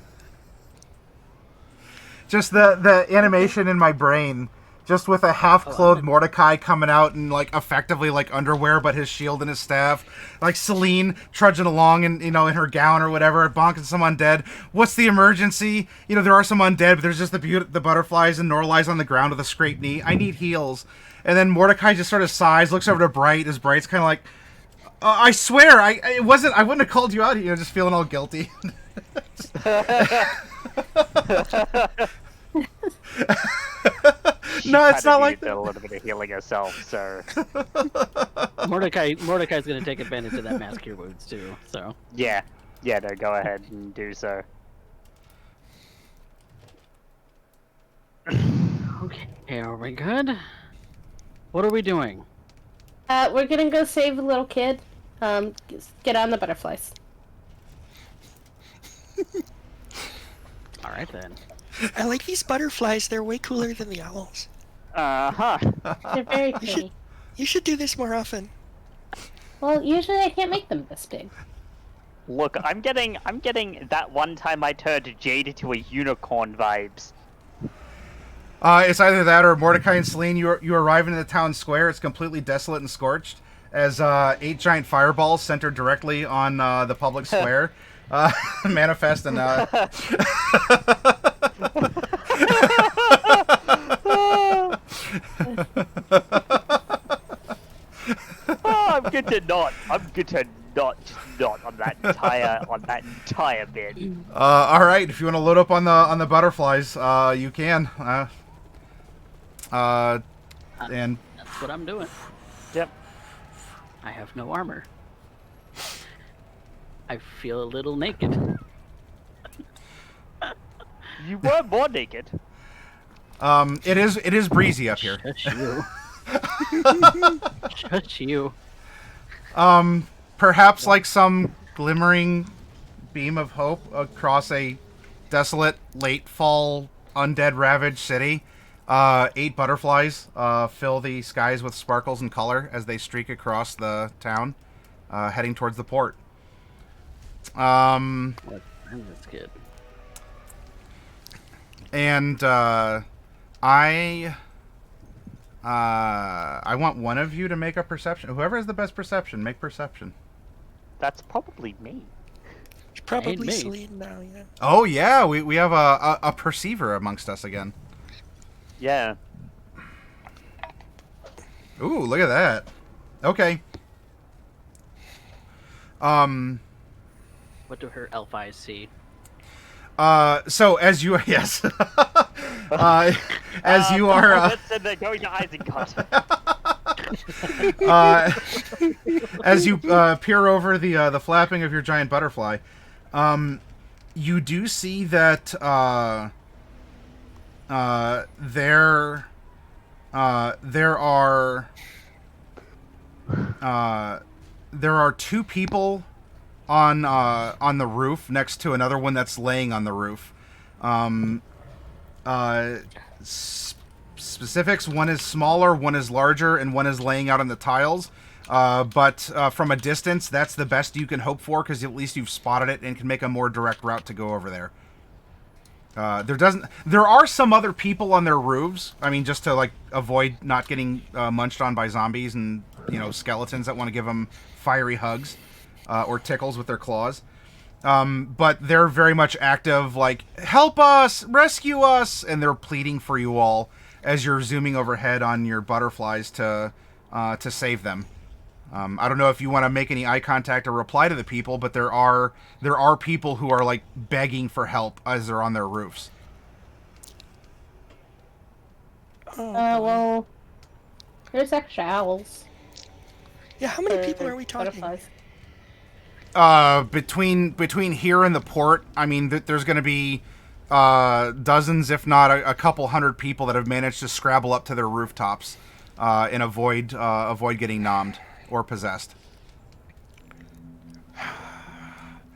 Just the animation in my brain, just with a half-clothed Mordecai coming out in like effectively like underwear, but his shield and his staff, like Selene trudging along in in her gown or whatever, bonking some undead. What's the emergency? There are some undead, but there's just the butterflies, and Norlai's on the ground with a scraped knee. I need heals. And then Mordecai just sort of sighs, looks over to Bright, as Bright's kind of like, I swear, I wouldn't have called you out, just feeling all guilty. No, it's not like that. A little bit of healing herself, so. Mordecai's gonna take advantage of that mask cure wounds too. So. Yeah, no, go ahead and do so. Okay, are we good? What are we doing? We're gonna go save a little kid. Get on the butterflies. All right then. I like these butterflies. They're way cooler than the owls. Uh-huh. They're very pretty. You should do this more often. Well, usually I can't make them this big. Look, I'm getting that one time I turned Jade into a unicorn vibes. It's either that or Mordecai and Selene, you arrive in the town square. It's completely desolate and scorched, as 8 giant fireballs centered directly on the public square manifest and... I'm good to not on that entire bit. All right, if you want to load up on the butterflies, you can. And That's what I'm doing. Yep. I have no armor. I feel a little naked. You were more naked. it is breezy up here. Shush you. Shush you. Perhaps like some glimmering beam of hope across a desolate late fall undead ravaged city. 8 butterflies fill the skies with sparkles and color as they streak across the town, heading towards the port. That's good. And I want one of you to make a perception. Whoever has the best perception, make perception. That's probably me. It's probably me. Selene now, yeah. Oh yeah, we have a perceiver amongst us again. Yeah. Ooh, look at that. Okay. What do her elf eyes see? So as you yes, as you are They're going to Isengard. as you peer over the flapping of your giant butterfly, you do see that there are 2 people on the roof next to another one that's laying on the roof. Specifics: one is smaller, one is larger, and one is laying out on the tiles. But from a distance, that's the best you can hope for, because at least you've spotted it and can make a more direct route to go over there. There are some other people on their roofs. I mean, just to like avoid not getting munched on by zombies and skeletons that want to give them fiery hugs or tickles with their claws. But they're very much active, like, help us, rescue us, and they're pleading for you all as you're zooming overhead on your butterflies to save them. I don't know if you want to make any eye contact or reply to the people, but there are people who are like begging for help as they're on their roofs. Well, there's extra owls. Yeah, how many people for are we talking? butterflies. Between here and the port, I mean, there's going to be dozens, if not a couple hundred people that have managed to scrabble up to their rooftops and avoid getting nommed or possessed.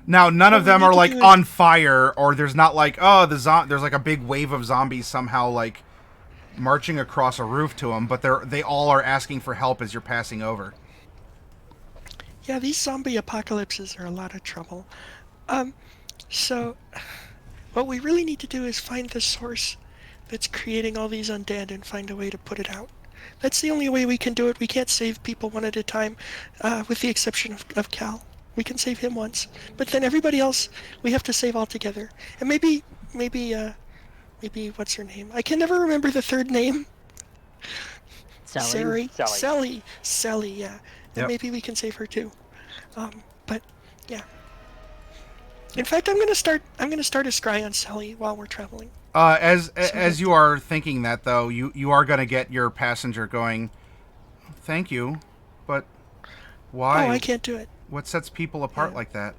Now, none of them are like on fire, or there's not like there's like a big wave of zombies somehow like marching across a roof to them, but they all are asking for help as you're passing over. Yeah, these zombie apocalypses are a lot of trouble. So what we really need to do is find the source that's creating all these undead and find a way to put it out. That's the only way we can do it. We can't save people one at a time, with the exception of Kal. We can save him once, but then everybody else we have to save all together. And maybe what's her name? I can never remember the third name. Selling. Celly, yeah. And Yep. maybe we can save her too. But yeah. In fact, I'm gonna start a scry on Celly while we're traveling. As you are thinking that, though, you are going to get your passenger going, thank you, but why? Oh, I can't do it. What sets people apart Yeah. like that?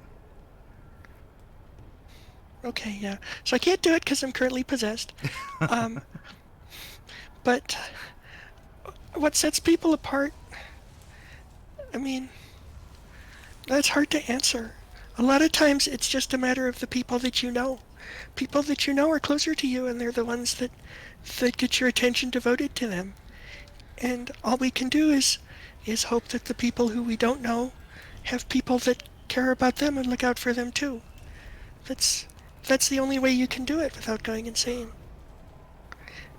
Okay, yeah. So I can't do it because I'm currently possessed. But what sets people apart? I mean, that's hard to answer. A lot of times it's just a matter of the people that you know. People that you know are closer to you, and they're the ones that get your attention devoted to them. And all we can do is hope that the people who we don't know have people that care about them and look out for them too. That's the only way you can do it without going insane.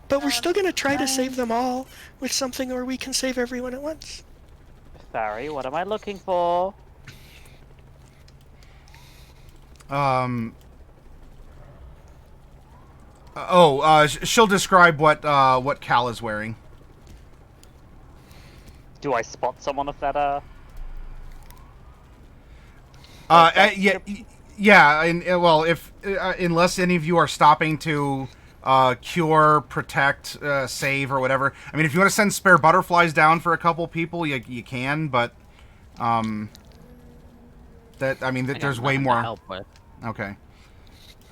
But we're still going to try to save them all with something where we can save everyone at once. Farry, what am I looking for? She'll describe what Kal is wearing. Do I spot someone of that, Yeah, yeah. And well, if unless any of you are stopping to cure, protect, save, or whatever. I mean, if you want to send spare butterflies down for a couple people, you can. But there's way nothing to more. help with. Okay.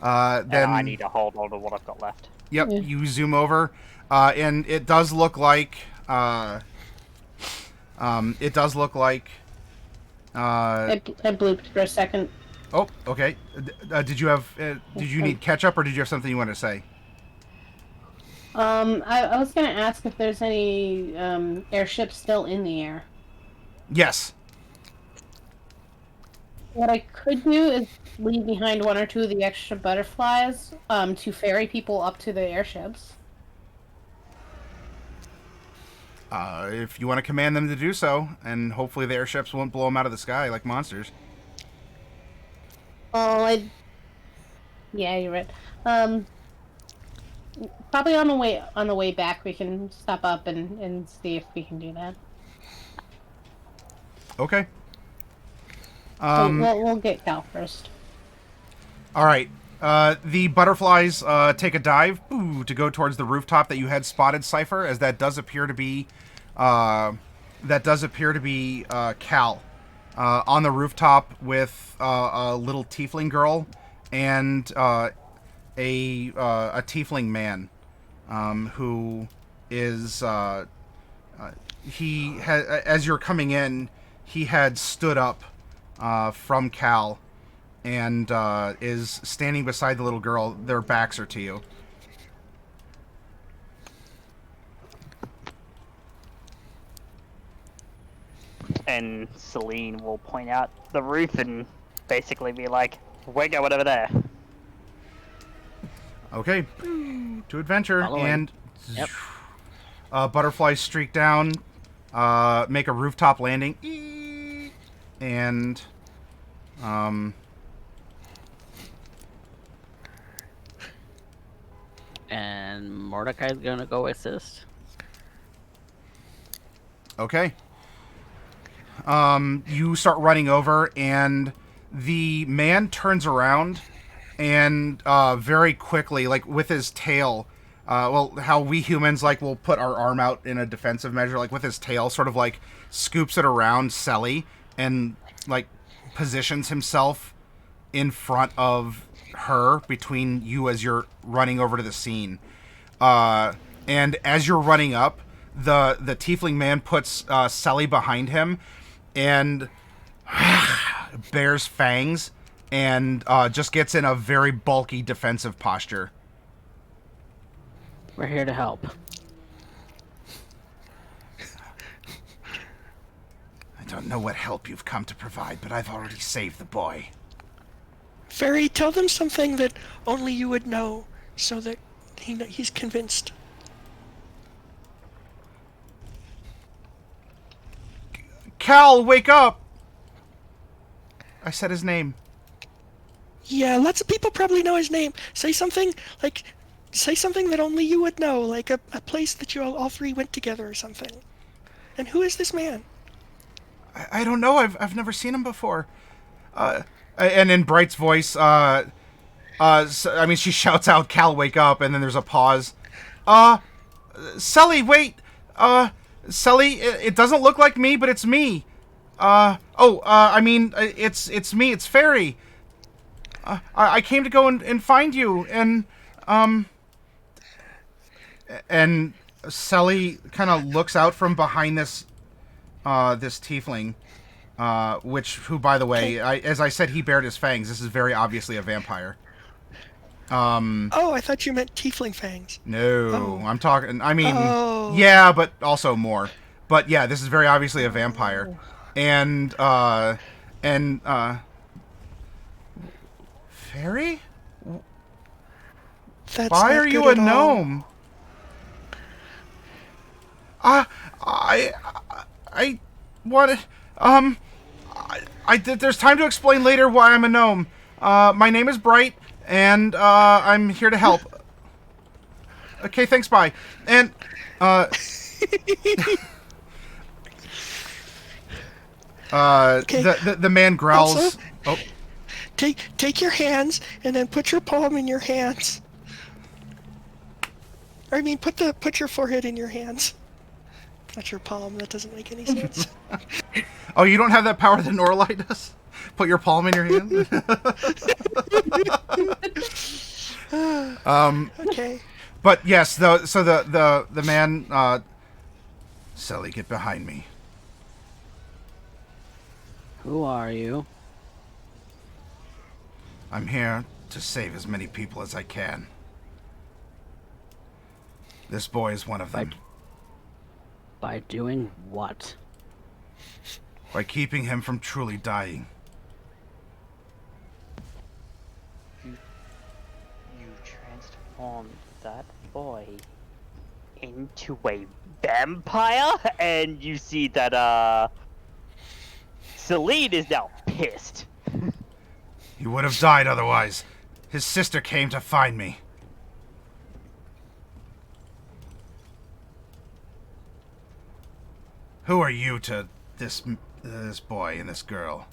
and Then I need to hold on to what I've got left. Yep, Yeah. you zoom over, and it does look like. It does look like. I blooped for a second. Oh, okay. Did you have? Did you need ketchup, or did you have something you wanted to say? I was gonna ask if there's any airships still in the air. Yes. What I could do is leave behind one or two of the extra butterflies to ferry people up to the airships. If you want to command them to do so, and hopefully the airships won't blow them out of the sky like monsters. Oh, yeah, you're right. Probably on the way back we can stop up and see if we can do that. Okay. We'll get Kal first. All right. The butterflies take a dive to go towards the rooftop that you had spotted, Cypher, as that does appear to be Kal on the rooftop with a little tiefling girl and a tiefling man who is he had, as you're coming in, he had stood up from Kal and is standing beside the little girl. Their backs are to you. And Selene will point out the roof and basically be like, we're going over there. Okay. To adventure. Following. And Yep. butterflies streak down, make a rooftop landing. And And Mordecai's gonna go assist. okay. You start running over, and the man turns around, and very quickly, like with his tail, how we humans will put our arm out in a defensive measure, like with his tail, sort of like scoops it around Celly, and like positions himself in front of her between you as you're running over to the scene. And as you're running up, the tiefling man puts Celly behind him and bares fangs and just gets in a very bulky defensive posture. We're here to help. I don't know what help you've come to provide, but I've already saved the boy. Farry, tell them something that only you would know, so that he's convinced. Kal, wake up! I said his name. Yeah, lots of people probably know his name. Say something that only you would know, like a place that you all three went together or something. And who is this man? I don't know. I've never seen him before. And in Bright's voice, she shouts out, "Kal, wake up!" And then there's a pause. Celly, wait. Celly, it doesn't look like me, but it's me. It's me. It's Farry. I came to go and find you, and Celly kind of looks out from behind this tiefling, who, by the way, as I said, he bared his fangs. This is very obviously a vampire. Oh, I thought you meant tiefling fangs. No, I'm talking. I mean, Oh. yeah, but also more. But yeah, this is very obviously a vampire, and Farry? That's Why not are you good a at all. gnome? I want to. There's time to explain later why I'm a gnome. My name is Bright, and I'm here to help. Okay, thanks, bye. And Okay. the man growls. Also- Oh, Take your hands and then put your palm in your hands. I mean, put your forehead in your hands. Not your palm. That doesn't make any sense. oh, you don't have that power that Norlight does? Put your palm in your hand. Okay. But yes, so the man, Celly, get behind me. Who are you? I'm here to save as many people as I can. This boy is one of them. By doing what? By keeping him from truly dying. You transformed that boy into a vampire, and you see that Selene is now pissed. He would have died otherwise. His sister came to find me. Who are you to this boy and this girl?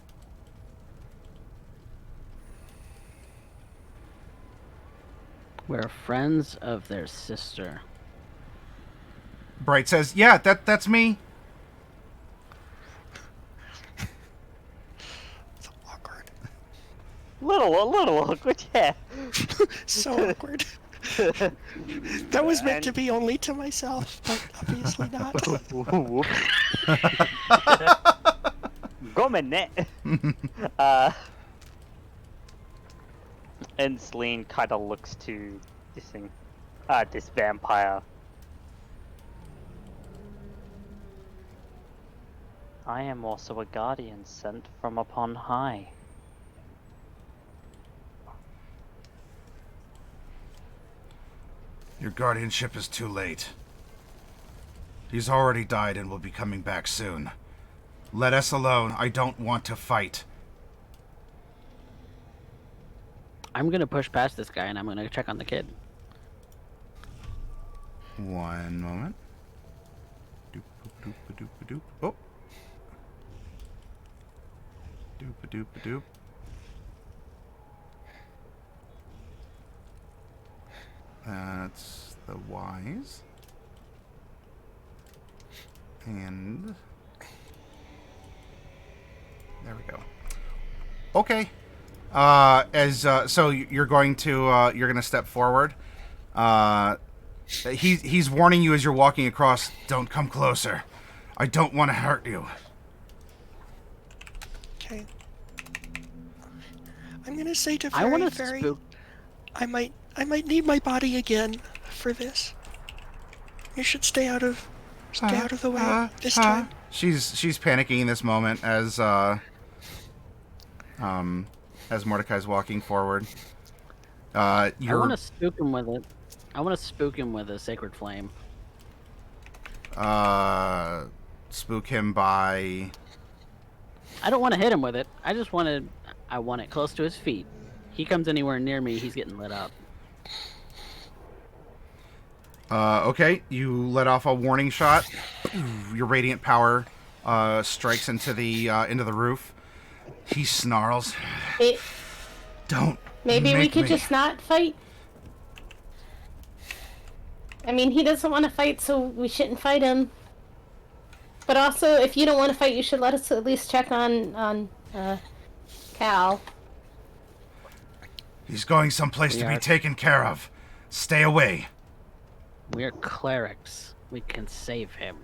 We're friends of their sister. Bright says, "Yeah, that's me." So awkward. A little awkward, yeah. So awkward. That was meant to be only to myself, but obviously not. Gomene. And Selene kind of looks to this vampire. I am also a guardian sent from upon high. Your guardianship is too late. He's already died and will be coming back soon. Let us alone. I don't want to fight. I'm gonna push past this guy and I'm gonna check on the kid. One moment. Doop, doop, doop, doop, doop. Oh. Doop, doop, doop. That's the wise. And there we go. Okay. So you're going to step forward. He's warning you as you're walking across. Don't come closer. I don't want to hurt you. Okay. I'm gonna say to I want to Farry, spook. I might need my body again for this. You should stay out of the way this time. She's panicking in this moment as Mordecai's walking forward. I want to spook him with it. I want to spook him with a sacred flame. Spook him by. I don't want to hit him with it. I want it close to his feet. He comes anywhere near me, he's getting lit up. Okay, you let off a warning shot. Your radiant power strikes into the roof. He snarls. It, Don't maybe we make could me. just not fight. I mean, he doesn't want to fight, so we shouldn't fight him. But also, if you don't want to fight, you should let us at least check on Kal. He's going someplace We to be are taken care of. Stay away. we're clerics. We can save him.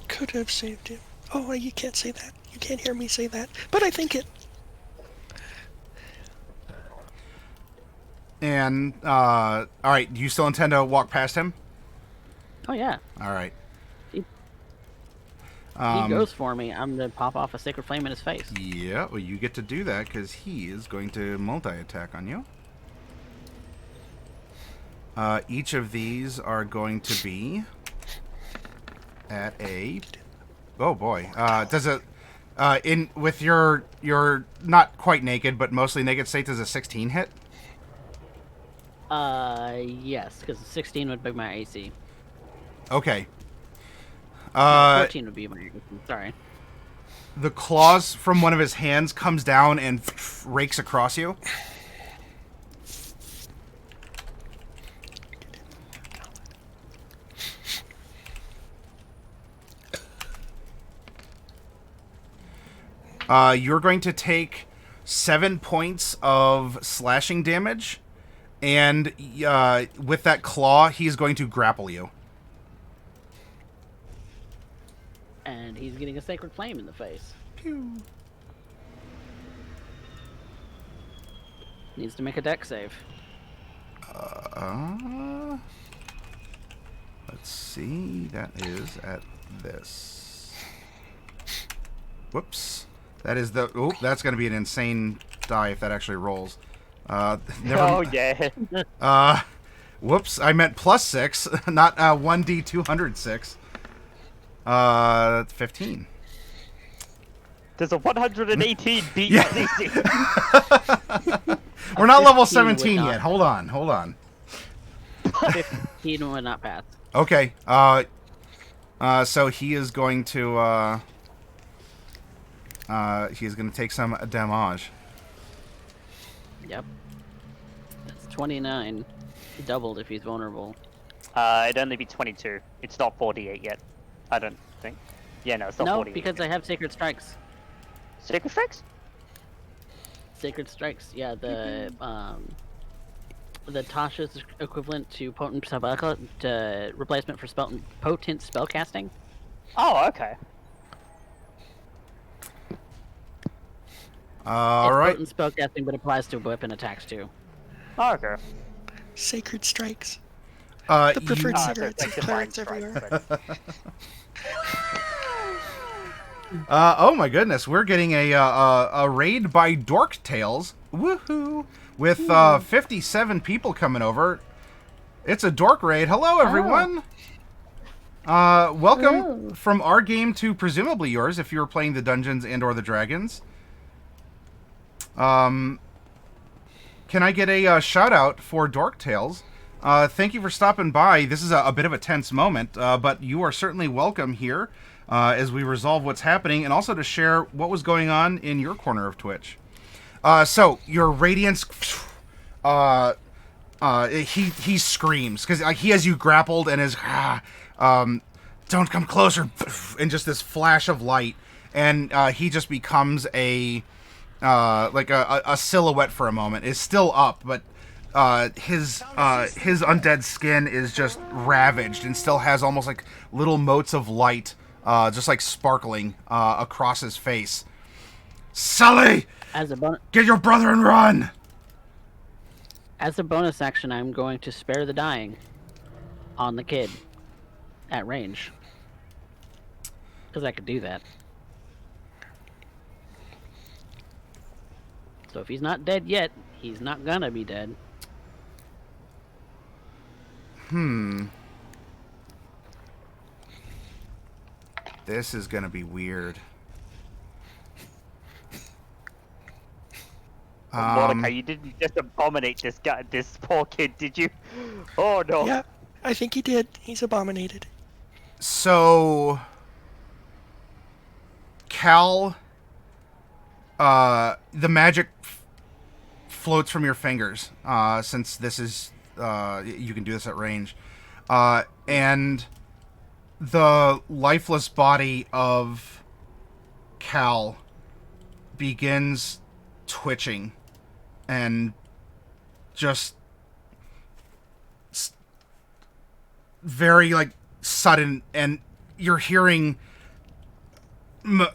Could have saved him. Oh, you can't say that. You can't hear me say that. But I think it. And all right, do you still intend to walk past him? Oh yeah. All right. He goes for me. I'm gonna pop off a sacred flame in his face. Yeah, well, you get to do that because he is going to multi-attack on you. Each of these are going to be at a... Oh, boy. Does it... in with your not quite naked, but mostly naked state, does a 16 hit? Yes, because 16 would be my AC. Okay. 14 would be my AC. Sorry. The claws from one of his hands comes down and rakes across you. You're going to take 7 points of slashing damage, and with that claw, he's going to grapple you. And he's getting a sacred flame in the face. Pew. Needs to make a dex save. Let's see. That is at this. Whoops. That is the... Oh, that's going to be an insane die if that actually rolls. Oh, yeah. Whoops. I meant +6, not 1d 206. 15. There's a 118 beat. Yeah. We're not level 17 not. yet. Hold on. 15 would not pass. Okay. So he is going to he's going to take some damage. Yep. That's 29. Doubled if he's vulnerable. It'd only be 22. It's not 48 yet. I don't think. Yeah, no, it's not No, 48 because yet. I have Sacred Strikes. Sacred Strikes? Sacred Strikes, yeah, the Tasha's equivalent to potent replacement for potent spellcasting. Oh, okay. All it's right. potent spellcasting, but applies to weapon attacks too. Oh, okay. Sacred strikes. The The preferred so cigarettes it's of like divine clerics strike, everywhere. but- Oh my goodness, we're getting a raid by Dork Tales. Woohoo! With 57 people coming over. It's a dork raid. Hello, everyone. Welcome Hello. from our game to presumably yours if you're playing the Dungeons and/or the Dragons. Can I get a shout out for Dork Tales? Thank you for stopping by. This is a bit of a tense moment, but you are certainly welcome here as we resolve what's happening and also to share what was going on in your corner of Twitch. So, your radiance... he screams because he has you grappled and is... don't come closer! And just this flash of light. And he just becomes like a silhouette for a moment. Is still up, but his undead skin is just ravaged and still has almost like little motes of light, just like sparkling across his face. Sully, As a bonus, get your brother and run! action, I'm going to spare the dying on the kid at range because I could do that. So if he's not dead yet, he's not gonna be dead. This is gonna be weird. Mordecai, you didn't just abominate this poor kid, did you? Oh no. Yeah, I think he did. He's abominated. So, Kal, the magic floats from your fingers, since this is, you can do this at range. And the lifeless body of Kal begins twitching and just very like sudden, and you're hearing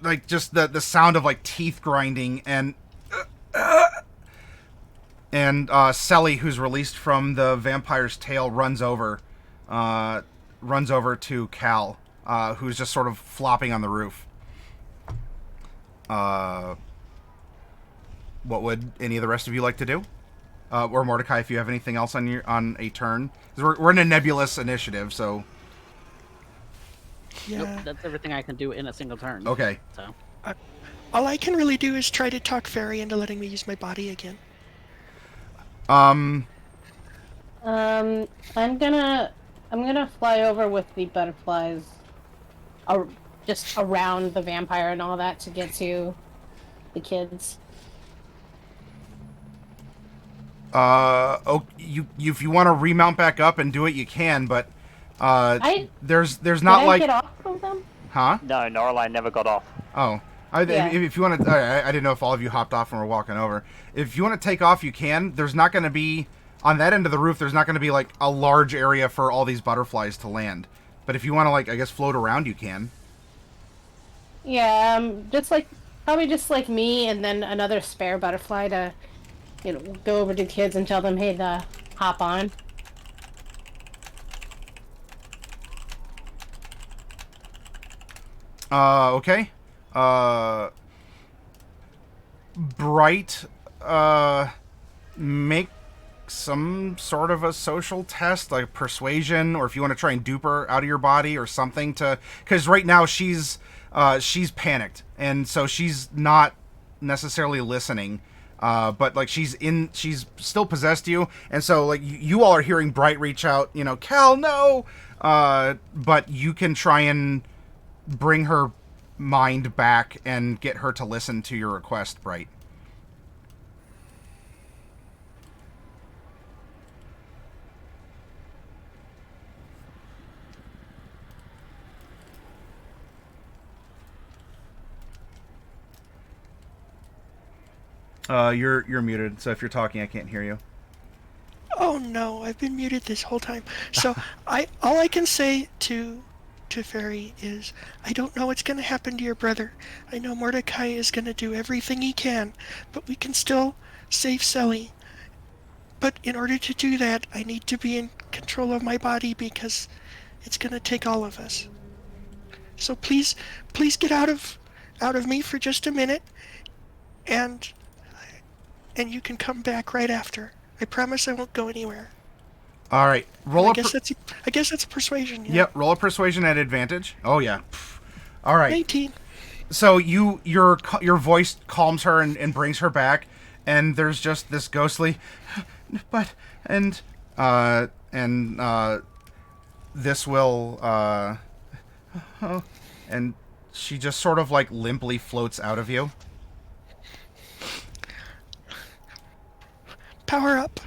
like just the sound of like teeth grinding, and Celly, who's released from the vampire's tail, runs over to Kal, who's just sort of flopping on the roof. What would any of the rest of you like to do? Or Mordecai, if you have anything else on a turn, 'cause we're in a nebulous initiative, so. Yeah. Nope, that's everything I can do in a single turn. Okay. So All I can really do is try to talk Farry into letting me use my body again. I'm gonna fly over with the butterflies, just around the vampire and all that to get to the kids. If you want to remount back up and do it, you can, but there's Did not I like, get off of them? huh? No, Noraline never got off. Oh, Yeah. if you want to, I didn't know if all of you hopped off and were walking over. If you want to take off, you can. There's not going to be on that end of the roof. There's not going to be like a large area for all these butterflies to land. But if you want to, like, I guess float around, you can. Yeah, probably just like me, and then another spare butterfly to, go over to kids and tell them, hey, hop on. Okay. Bright, make some sort of a social test, like persuasion, or if you want to try and dupe her out of your body or something because right now she's panicked, and so she's not necessarily listening, but like she's still possessed you, and so like you all are hearing Bright reach out, Kal, no, but you can try and bring her mind back and get her to listen to your request, Bright. You're muted, so if you're talking, I can't hear you. Oh no, I've been muted this whole time. So all I can say to Farry is, I don't know what's going to happen to your brother. I know Mordecai is going to do everything he can, but we can still save Celly. But in order to do that, I need to be in control of my body because it's going to take all of us. So please get out of me for just a minute, and you can come back right after. I promise I won't go anywhere. All right, I guess that's persuasion. Yeah. Yep, roll a persuasion at advantage. Oh yeah. All right. 19. So your voice calms her and brings her back, and there's just this ghostly, but this will and she just sort of like limply floats out of you. Power up.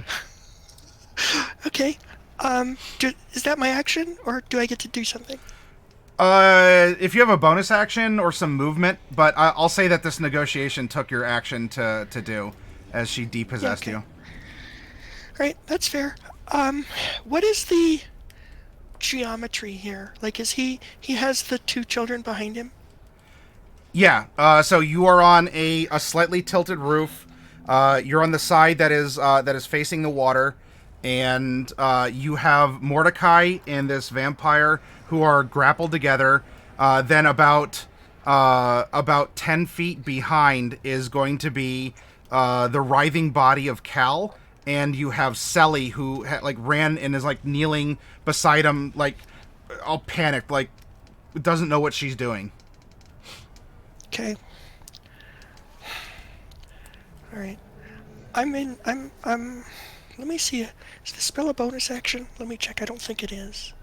Okay. Is that my action, or do I get to do something? If you have a bonus action or some movement, but I'll say that this negotiation took your action to do, as she depossessed you. Right, that's fair. What is the geometry here? Like, he has the two children behind him? Yeah, so you are on a slightly tilted roof. You're on the side that is facing the water, and you have Mordecai and this vampire who are grappled together. Then about 10 feet behind is going to be the writhing body of Kal, and you have Celly, who ran and is kneeling beside him, all panicked, doesn't know what she's doing. Okay. All right. Let me see. Is the spell a bonus action? Let me check. I don't think it is.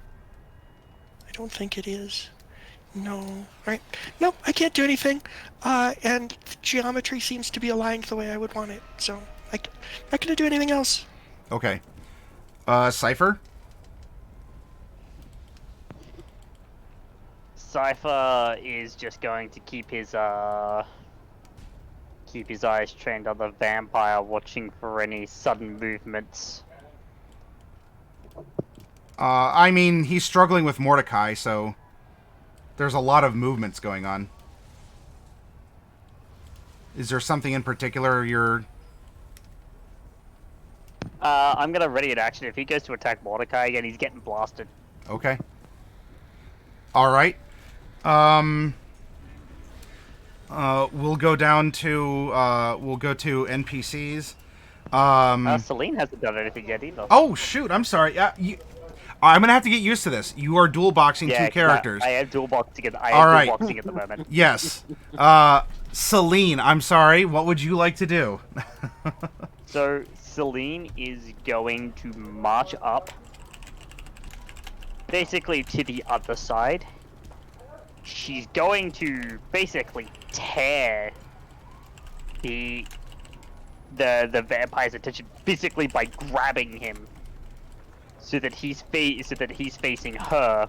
No. Right. No, I can't do anything. And the geometry seems to be aligned the way I would want it. So not gonna do anything else. Okay. Cypher? Cypher is just going to keep his eyes trained on the vampire, watching for any sudden movements. I mean, he's struggling with Mordecai, so there's a lot of movements going on. Is there something in particular you're... I'm gonna ready an action. If he goes to attack Mordecai again, he's getting blasted. Okay. Alright. We'll go down to, we'll go to NPCs. Selene hasn't done anything yet either. Oh, shoot, I'm sorry. I'm gonna have to get used to this. You are dual boxing Yeah, two characters. I am dual boxing at the moment. Yes. Selene, I'm sorry. What would you like to do? So Selene is going to march up, basically to the other side. She's going to basically tear the vampire's attention physically by grabbing him, so that he's facing her.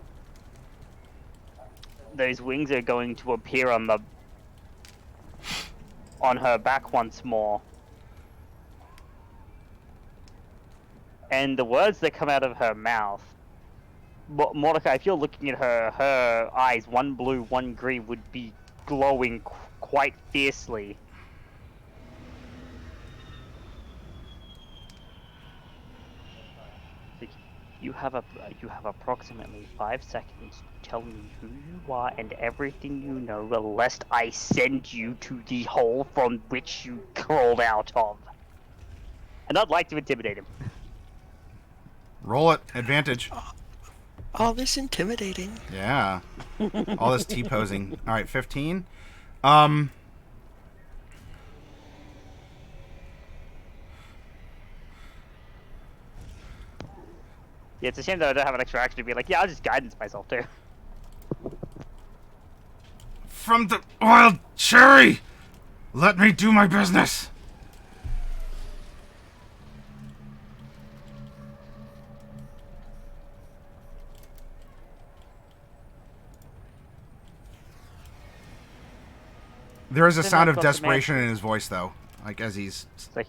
Those wings are going to appear on her back once more. And the words that come out of her mouth, Mordecai, if you're looking at her eyes, one blue, one green, would be glowing quite fiercely. You have approximately 5 seconds to tell me who you are and everything you know, lest I send you to the hole from which you crawled out of. And I'd like to intimidate him. Roll it. Advantage. All this intimidating. Yeah. All this T-posing. Alright, 15. Yeah, it's a shame that I don't have an extra action to be like, yeah, I'll just guidance myself too. From the wild cherry! Let me do my business! There is a Then sound I've of got the desperation in his voice, though. Like, as he's... It's like,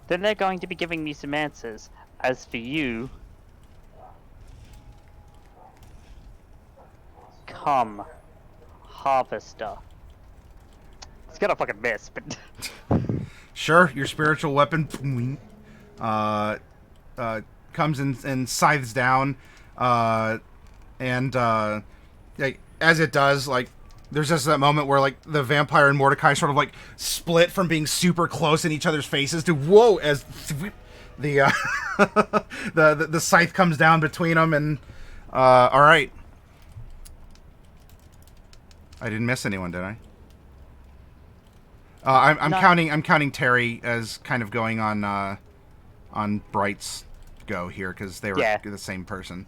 then they're going to be giving me some answers. As for you, come, harvester. It's gonna fucking miss, but Sure, your spiritual weapon comes and scythes down, and like, as it does, like, there's just that moment where, like, the vampire and Mordecai sort of, like, split from being super close in each other's faces to whoa, as the the scythe comes down between them, and all right, I didn't miss anyone, did I? I'm No. counting Terry as kind of going on Bright's go here because they were the same person.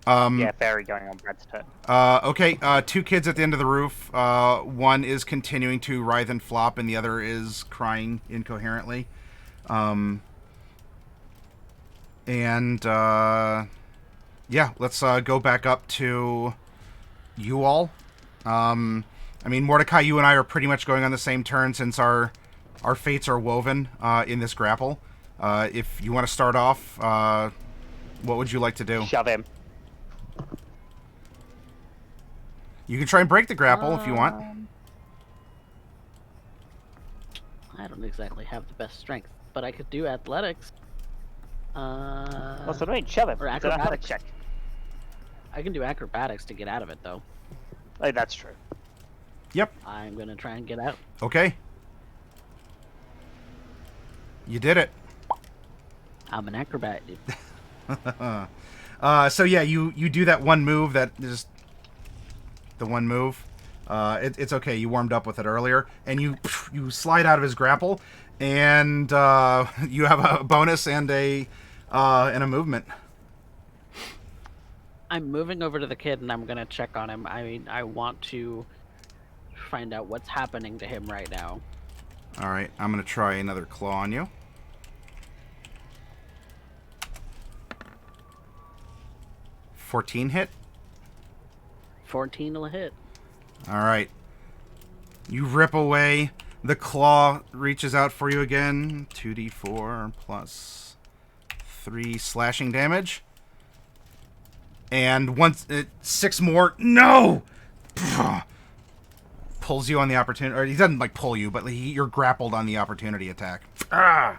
yeah, Farry going on Brad's turn. Okay, 2 kids at the end of the roof. One is continuing to writhe and flop, and the other is crying incoherently. Yeah, let's go back up to you all. I mean, Mordecai, you and I are pretty much going on the same turn since our fates are woven in this grapple. If you want to start off, what would you like to do? Shove him. You can try and break the grapple if you want. I don't exactly have the best strength, but I could do athletics. Well, so don't shove him. Or It's an athletic acrobatics. check. I can do acrobatics to get out of it, though. Oh, that's true. Yep. I'm gonna try and get out. Okay. You did it. I'm an acrobat, dude. So yeah, you do that one move that is the one move. It's okay. You warmed up with it earlier, and you slide out of his grapple, and you have a bonus and a movement. I'm moving over to the kid and I'm gonna check on him. I mean, I want to find out what's happening to him right now. All right, I'm gonna try another claw on you. 14 hit. 14 will hit. All right. You rip away. The claw reaches out for you again. 2d4 plus 3 slashing damage. And once 6 more. No! Pulls you on the opportunity. Or he doesn't like pull you, but you're grappled on the opportunity attack. Ah!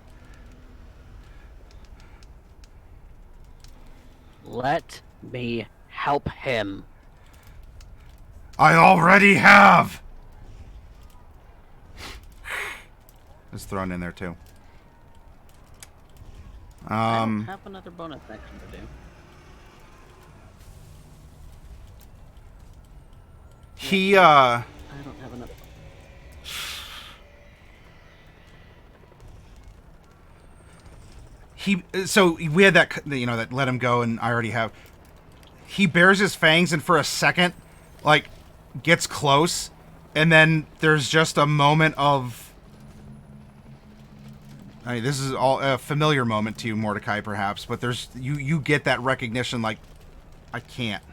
Let me help him. I already have! It's thrown in there too. I don't have another bonus action to do. I don't have another. So we had that, that let him go, and I already have. He bares his fangs, and for a second, like, gets close, and then there's just a moment of. I mean, this is all a familiar moment to you, Mordecai, perhaps, but there's you get that recognition, like, I can't.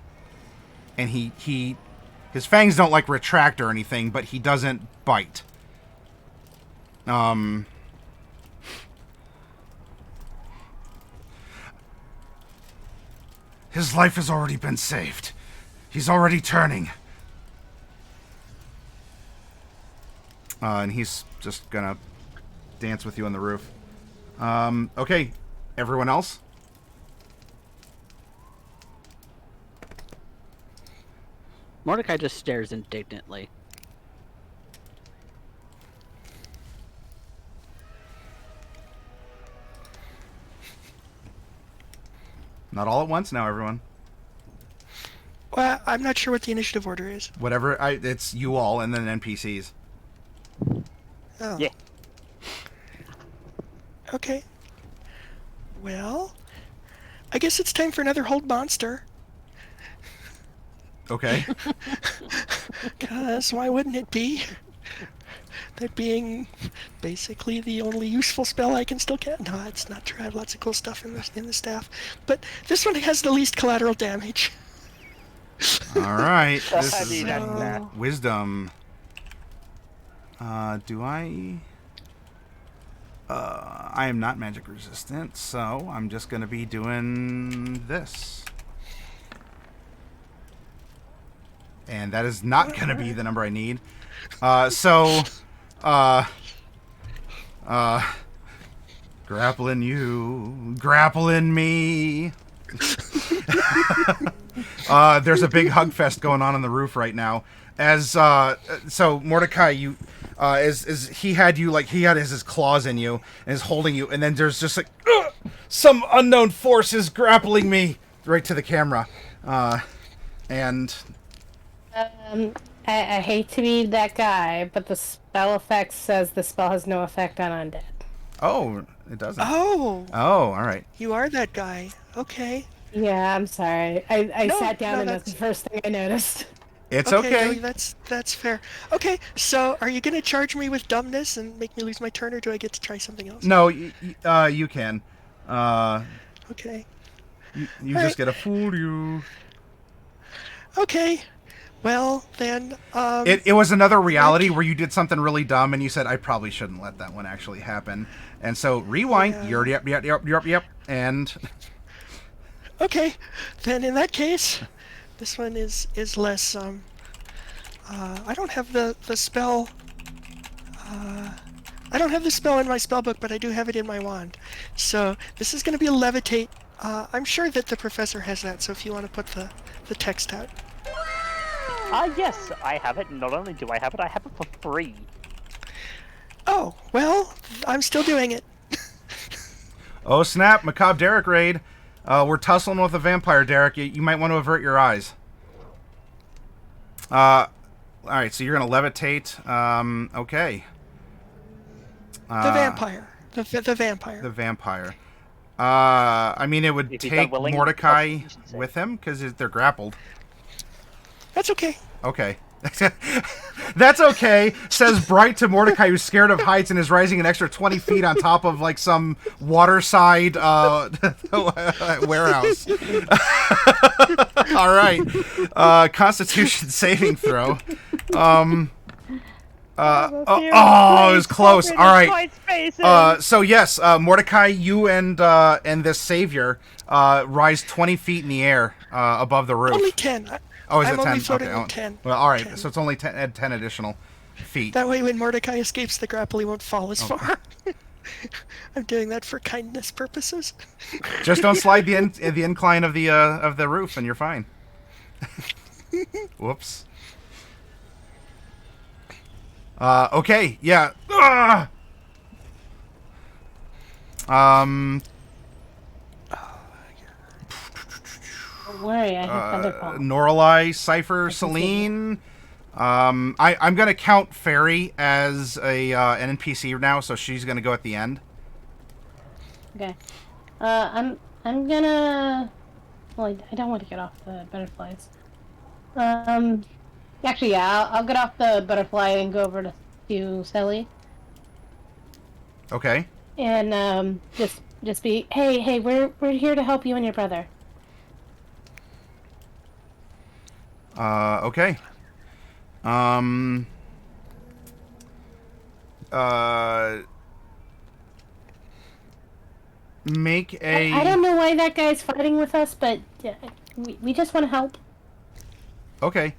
And his fangs don't like retract or anything, but he doesn't bite. His life has already been saved. He's already turning. And he's just gonna dance with you on the roof. Okay, everyone else? Mordecai just stares indignantly. Not all at once now, everyone. Well, I'm not sure what the initiative order is. Whatever, it's you all and then NPCs. Oh. Yeah. Okay. Well, I guess it's time for another hold monster. Okay. 'Cause why wouldn't it be? That being basically the only useful spell I can still get. No, it's not true. I have lots of cool stuff in the staff, but this one has the least collateral damage. All right. This I is mean, wisdom. Do I? I am not magic resistant, so I'm just gonna be doing this. And that is not gonna be the number I need. Grappling you, grappling me. There's a big hug fest going on the roof right now. As so Mordecai, you as he had you, like, he had his claws in you and is holding you, and then there's just like some unknown force is grappling me right to the camera, and I hate to be that guy, but the spell effect says the spell has no effect on undead. oh, it doesn't. Oh, Oh, all right. you are that guy. Okay. Yeah, I'm sorry. I No, sat down no, and that's the first thing I noticed. It's No, okay. that's fair. Okay, so are you gonna charge me with dumbness and make me lose my turn, or do I get to try something else? No, you can. Okay. You All just right. get a fool you. Okay. Well, then, It was another reality where you did something really dumb and you said, I probably shouldn't let that one actually happen. And so rewind. Yeah. Yep. And okay. Then in that case, this one is less, I don't have the spell, I don't have the spell in my spellbook, but I do have it in my wand. So this is gonna be a levitate. I'm sure that the professor has that, so if you want to put the text out. Yes, I have it. Not only do I have it for free. Oh, well, I'm still doing it. oh snap, macabre Derek raid. We're tussling with a vampire, Derek. You might want to avert your eyes. All right, so you're gonna levitate. Okay. The vampire. The vampire. The vampire. I mean, it would If he's take unwilling, Mordecai Constitution save. with him because they're grappled. That's okay. Okay. That's okay, says Bright to Mordecai, who's scared of heights and is rising an extra 20 feet on top of, like, some waterside warehouse. All right. Constitution saving throw. It was close. All right. So, yes, Mordecai, you and this savior rise 20 feet in the air above the roof. Only 10. Oh, is I'm it 10? only floating Okay. at 10. Well, all right. 10. So it's only 10 additional feet. That way, when Mordecai escapes the grapple, he won't fall as far. I'm doing that for kindness purposes. Just don't slide the incline of the roof, and you're fine. Whoops. Okay. Yeah. Don't worry, I have Thunderfall. Norlai, Cypher, Selene. I'm gonna count Farry as an NPC now, so she's gonna go at the end. Okay. I'm gonna. Well, I don't want to get off the butterflies. Actually, yeah, I'll get off the butterfly and go over to Celly. Okay. And just be, hey, we're here to help you and your brother. Okay. Make a. I don't know why that guy's fighting with us, but we just want to help. Okay.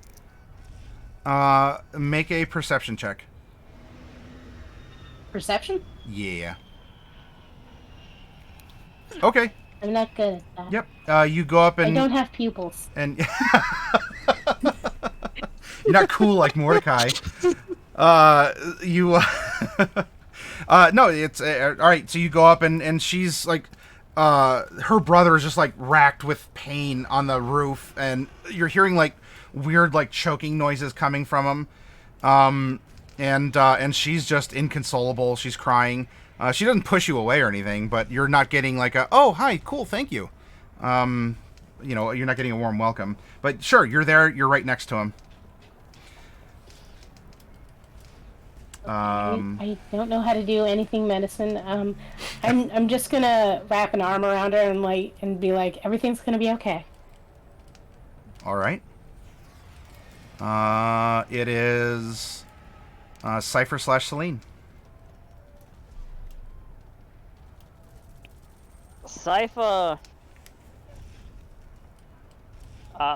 Make a perception check. Perception? Yeah. Okay. I'm not good at that. Yep. You go up and. I don't have pupils. And you're not cool like Mordecai. You. No, it's all right. So you go up and she's like, her brother is just like racked with pain on the roof, and you're hearing like weird like choking noises coming from him. And she's just inconsolable. She's crying. She doesn't push you away or anything, but you're not getting like a, oh, hi, cool, thank you. You know, you're not getting a warm welcome. But sure, you're there. You're right next to him. I don't know how to do anything medicine. I'm just gonna wrap an arm around her and be like, everything's gonna be okay. All right. It is Cypher / Selene. Cypher.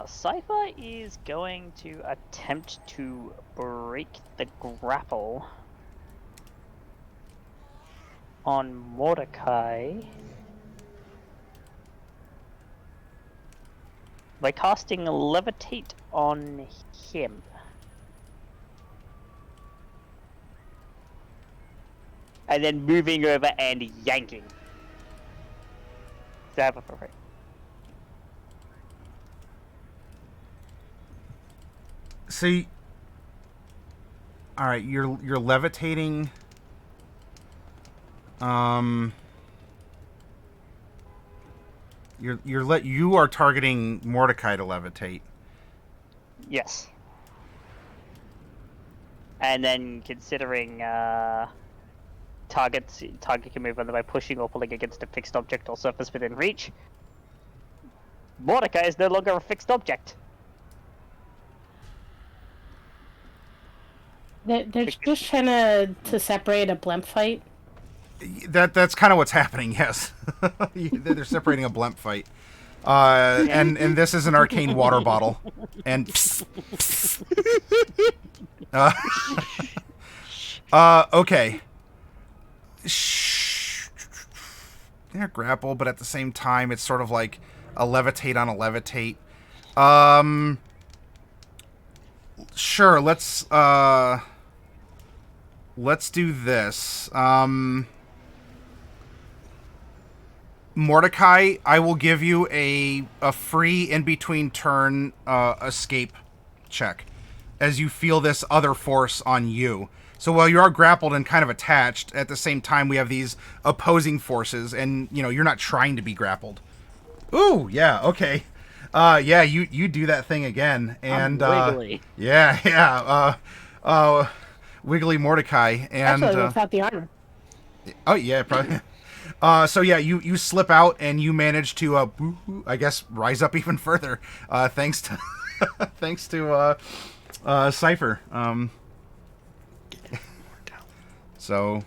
Cypher is going to attempt to break the grapple on Mordecai by casting Levitate on him. And then moving over and yanking. Cypher for free. See, all right, you're levitating. You are targeting Mordecai to levitate. Yes. And then considering target can move either by pushing or pulling against a fixed object or surface within reach, Mordecai is no longer a fixed object. They're just trying to separate a blimp fight. That's kind of what's happening. Yes, they're separating a blimp fight. And this is an arcane water bottle, and okay. They're grapple, but at the same time, it's sort of like a levitate on a levitate. Sure, let's do this. Mordecai, I will give you a free in-between turn escape check. as you feel this other force on you. So while you are grappled and kind of attached, at the same time we have these opposing forces, and you're not trying to be grappled. Ooh, yeah, okay. Yeah, you do that thing again, and I'm wiggly. wiggly Mordecai, and Actually, without the armor. oh yeah, probably. So yeah, you slip out and you manage to, I guess, rise up even further, thanks to thanks to Cypher. So,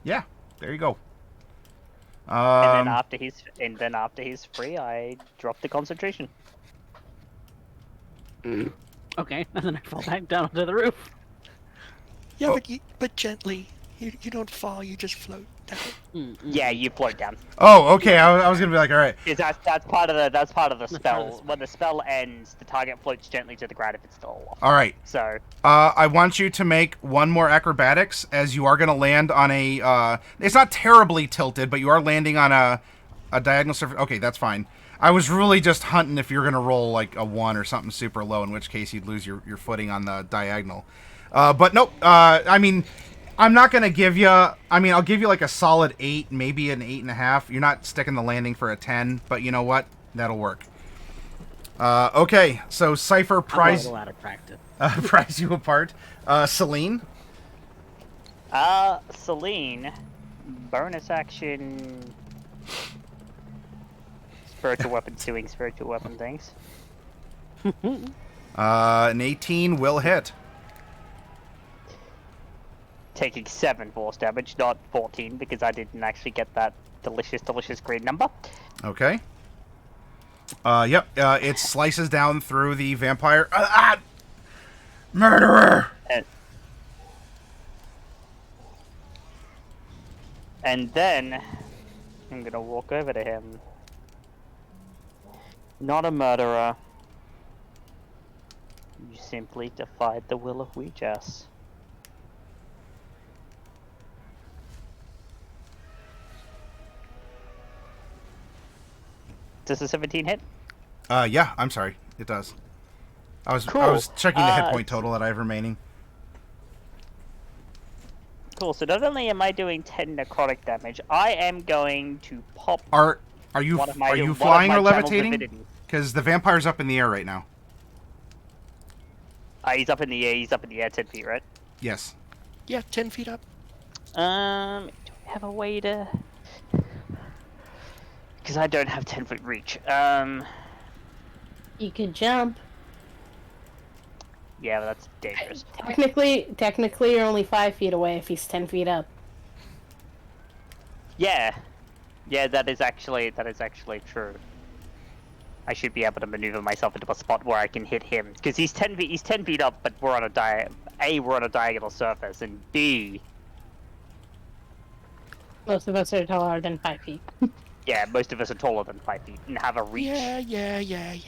yeah, there you go. And then after he's free, I drop the concentration. Okay, and then I fall back down onto the roof. Yeah, Oh. but gently. You don't fall. You just float down. Yeah, you float down. Oh, okay. I was gonna be like, all right. That's part of the That's part of spell. the When the spell ends, the target floats gently to the ground if it's still aloft. All right. So I want you to make one more acrobatics, as you are going to land on a. It's not terribly tilted, but you are landing on a diagonal surface. Okay, that's fine. I was really just hunting if you're going to roll like a 1 or something super low, in which case you'd lose your footing on the diagonal. But nope. I mean, I'm not going to give you. I mean, I'll give you like a solid 8, maybe an 8.5. You're not sticking the landing for a 10, but you know what? That'll work. Okay, so Cypher prize. I'm a lot of practice. Prize you apart. Selene? Selene, bonus action, spiritual weapons doing spiritual weapon things. An 18 will hit. Taking 7 force damage, not 14, because I didn't actually get that delicious green number. Okay. Yep, it slices down through the vampire. Murderer! And then I'm gonna walk over to him. Not a murderer. You simply defied the will of Wee-Jas. Does the 17 hit? Yeah, I'm sorry. It does. I was Cool. checking the hit point total that I have remaining. Cool, so not only am I doing 10 necrotic damage, I am going to pop Are you one of my, are you one of flying my or channel levitating? divinities. Because the vampire's up in the air right now. He's up in the air 10 feet, right? Yes. Yeah, 10 feet up. Do I have a way to... Because I don't have 10-foot reach. You could jump. Yeah, but that's dangerous. Technically, you're only 5 feet away if he's 10 feet up. Yeah. Yeah, that is actually true. I should be able to maneuver myself into a spot where I can hit him. Because he's 10 feet up, but we're on a diagonal surface, and B... Most of us are taller than 5 feet. Yeah, most of us are taller than 5 feet and have a reach. Yeah.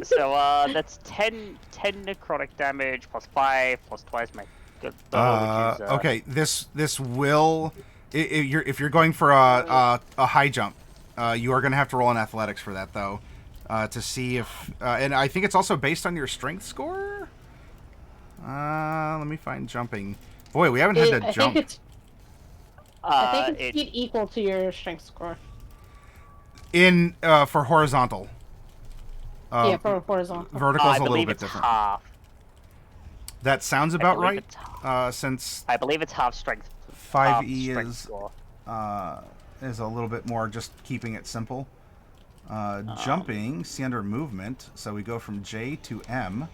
So, that's 10 necrotic damage, plus 5, plus twice my good which is, Okay, this will... If you're going for a high jump, you are going to have to roll in athletics for that, though, to see if... and I think it's also based on your strength score? Let me find jumping. Boy, we haven't had to jump. I think it's equal to your strength score. For horizontal. Yeah, for horizontal. Vertical's a little believe bit it's different. half. That sounds about believe right. it's Since I believe it's half strength. 5e strength is score. is a little bit more just keeping it simple. Jumping, see under movement, so we go from J to M.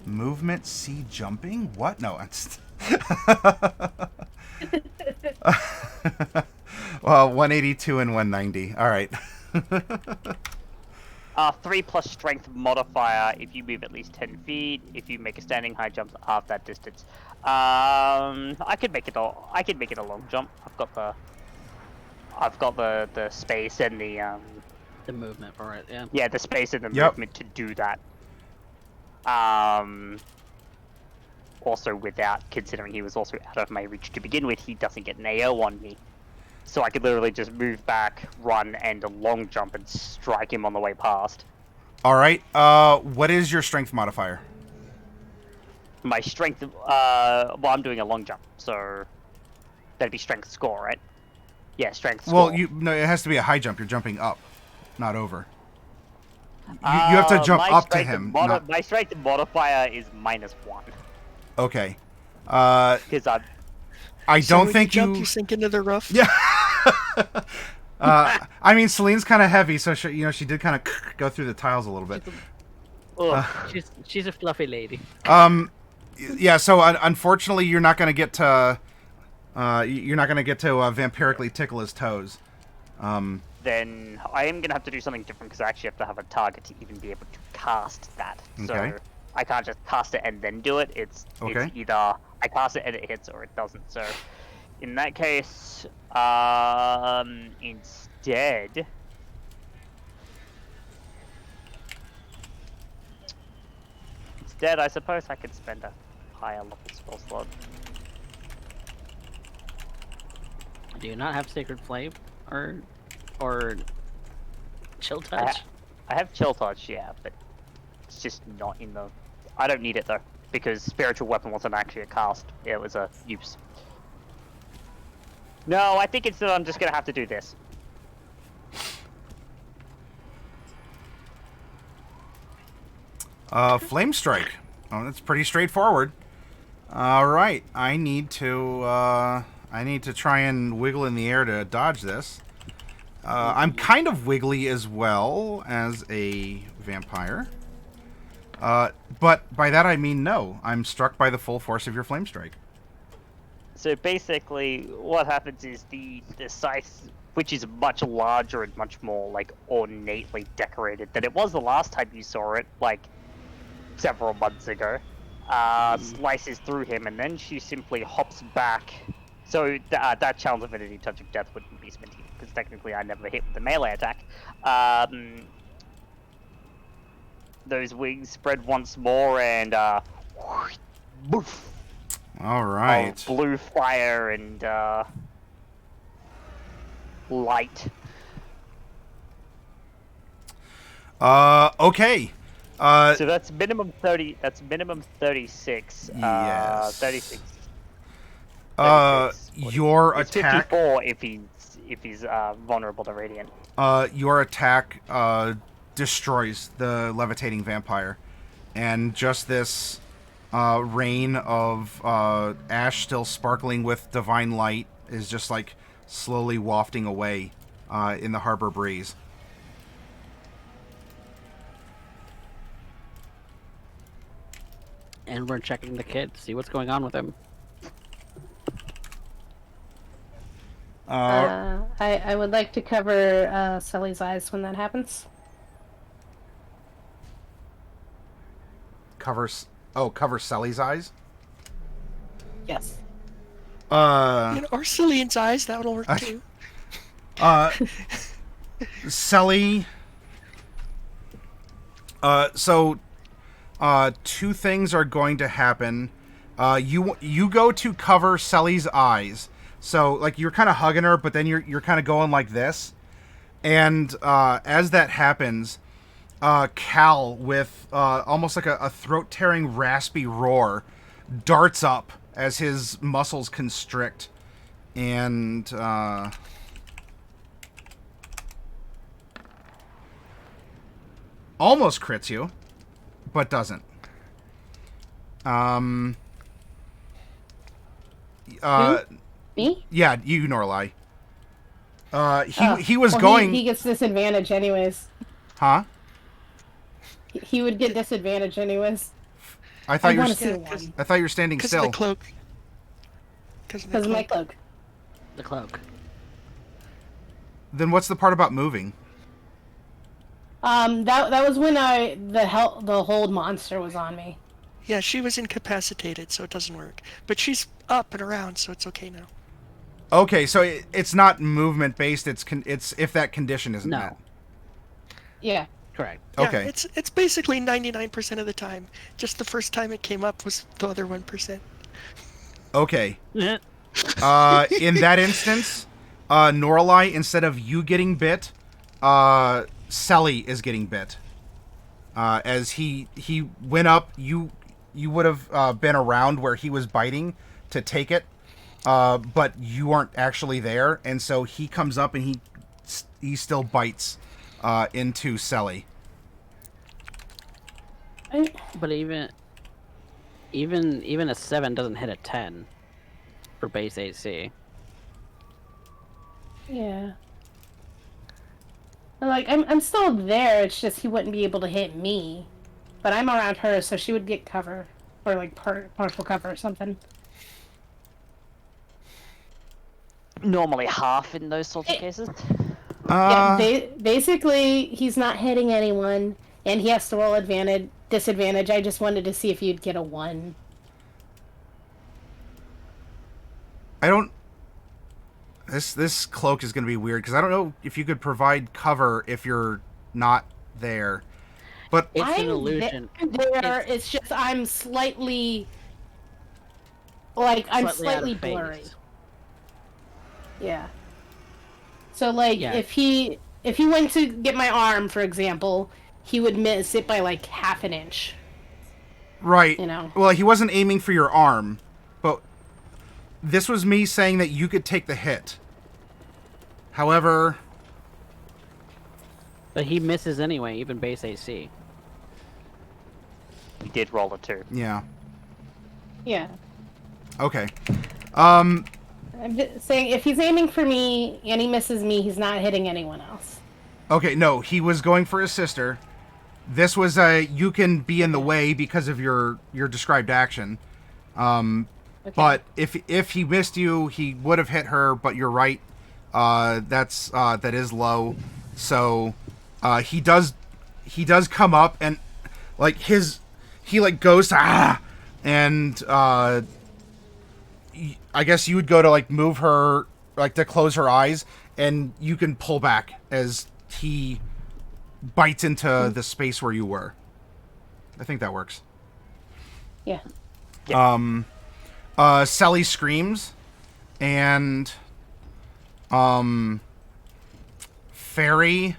Movement, C jumping? What? No, it's... Well, 182 and 190. All right. 3 plus strength modifier if you move at least 10 feet. If you make a standing high jump half that distance. I could make it a long jump. I've got the space and the movement for it. Yeah. Yeah, the space and the Yep. movement to do that. Also, without considering he was also out of my reach to begin with, he doesn't get an AO on me. So I could literally just move back, run, and a long jump and strike him on the way past. All right. What is your strength modifier? My strength, well, I'm doing a long jump, so that'd be strength score, right? Yeah, strength score. Well, no, it has to be a high jump. You're jumping up, not over. You have to jump up to him. My strength modifier is -1. Okay. Because I So don't when think you jump, you sink into the rough. Yeah. I mean, Celine's kind of heavy, so she did kind of go through the tiles a little bit. She's a fluffy lady. Yeah. So unfortunately, you're not going to get to vampirically tickle his toes. then I am gonna have to do something different because I actually have to have a target to even be able to cast that. Okay. So I can't just cast it and then do it. It's either I cast it and it hits or it doesn't. So in that case, instead, I suppose I could spend a higher level spell slot. Do you not have Sacred Flame or Chill Touch? I have Chill Touch, yeah, but it's just not in the. I don't need it though because Spiritual Weapon wasn't actually a cast; it was a use. No, I think instead I'm just gonna have to do this. Flame Strike. Oh, that's pretty straightforward. All right, I need to try and wiggle in the air to dodge this. I'm kind of wiggly as well as a vampire. But by that I mean no. I'm struck by the full force of your Flame Strike. So basically, what happens is the scythe, which is much larger and much more like ornately decorated than it was the last time you saw it, like several months ago, slices through him, and then she simply hops back. So that challenge affinity touch of death wouldn't be spent because technically I never hit with the melee attack. Those wings spread once more and boof. All right. Blue fire and light. Okay. So that's minimum 30. That's minimum 36. Yes. 36. Your It's attack. 54 if he's vulnerable to radiant. Your attack destroys the levitating vampire, and just this rain of ash still sparkling with divine light is just like slowly wafting away in the harbor breeze. And we're checking the kid to see what's going on with him. I would like to cover Celly's eyes when that happens. Cover Celly's eyes? Yes. Or Celine's eyes, that'll work too. Celly. So, two things are going to happen. You go to cover Celly's eyes. So, like, you're kind of hugging her, but then you're kind of going like this. And as that happens, Kal, with almost like a throat-tearing, raspy roar, darts up as his muscles constrict. And almost crits you, but doesn't. Me? Yeah, you, Norlai. He was going. He gets disadvantage anyways. Huh? He would get disadvantage anyways. I thought you were. want to see one. I thought you were standing Because still. of the cloak. Because of my cloak. The cloak. Then what's the part about moving? That was when the hold monster was on me. Yeah, she was incapacitated, so it doesn't work. But she's up and around, so it's okay now. Okay, so it's not movement based. It's if that condition isn't No. met. Yeah. Correct. Yeah, Okay. it's basically 99% of the time. Just the first time it came up was the other 1%. Okay. Yeah. In that instance, Norlai, instead of you getting bit, Celly is getting bit. As he went up, you would have been around where he was biting to take it, but you weren't actually there, and so he comes up and he still bites into Celly. But even a 7 doesn't hit a 10 for base AC. Yeah. Like, I'm still there, it's just he wouldn't be able to hit me. But I'm around her, so she would get cover. Or, like, partial cover or something. Normally half in those sorts of cases. Yeah, basically, he's not hitting anyone, and he has to roll disadvantage. I just wanted to see if you'd get a 1. I don't. This cloak is going to be weird because I don't know if you could provide cover if you're not there. But It's an illusion. It's just I'm slightly, like, I'm Slightly slightly out of phase. blurry. Yeah. So, like, Yeah. if he went to get my arm, for example, he would miss it by like half an inch. right, You know. well, he wasn't aiming for your arm, but this was me saying that you could take the hit. However, But he misses anyway, even base AC. We did roll a 2. yeah, Yeah. okay. I'm just saying, if he's aiming for me and he misses me, he's not hitting anyone else. Okay, no, he was going for his sister. This was you can be in the way because of your described action. Okay. But if he missed you, he would have hit her. But you're right, that is low. So he does come up and like he like goes to, and I guess you would go to like move her, like to close her eyes, and you can pull back as he bites into the space where you were. I think that works. Yeah. Celly screams, and Farry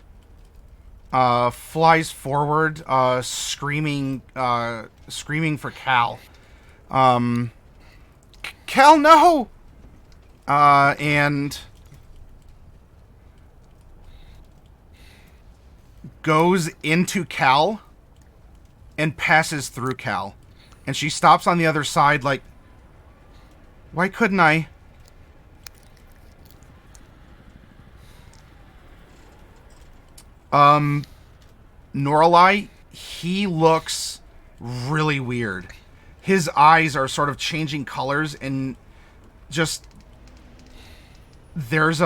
flies forward, screaming for Kal. Kal, no! And goes into Kal and passes through Kal. And she stops on the other side like, why couldn't I? Norlai, he looks really weird. His eyes are sort of changing colors and just there's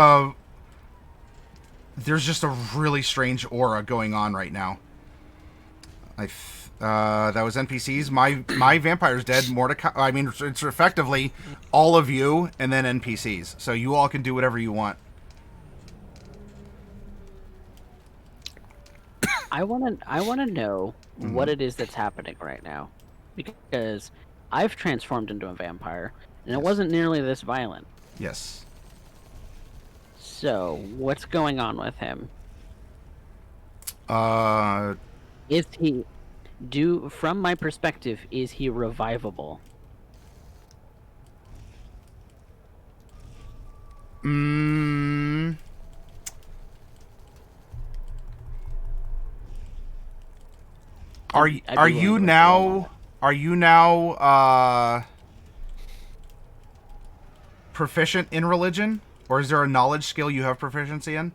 just a really strange aura going on right now. That was NPCs. My vampire's dead. Mordecai. I mean, it's effectively all of you and then NPCs. So you all can do whatever you want. I want to know what it is that's happening right now, because I've transformed into a vampire and it wasn't nearly this violent. Yes. So what's going on with him? Is he from my perspective, is he revivable? Are you now proficient in religion, or is there a knowledge skill you have proficiency in?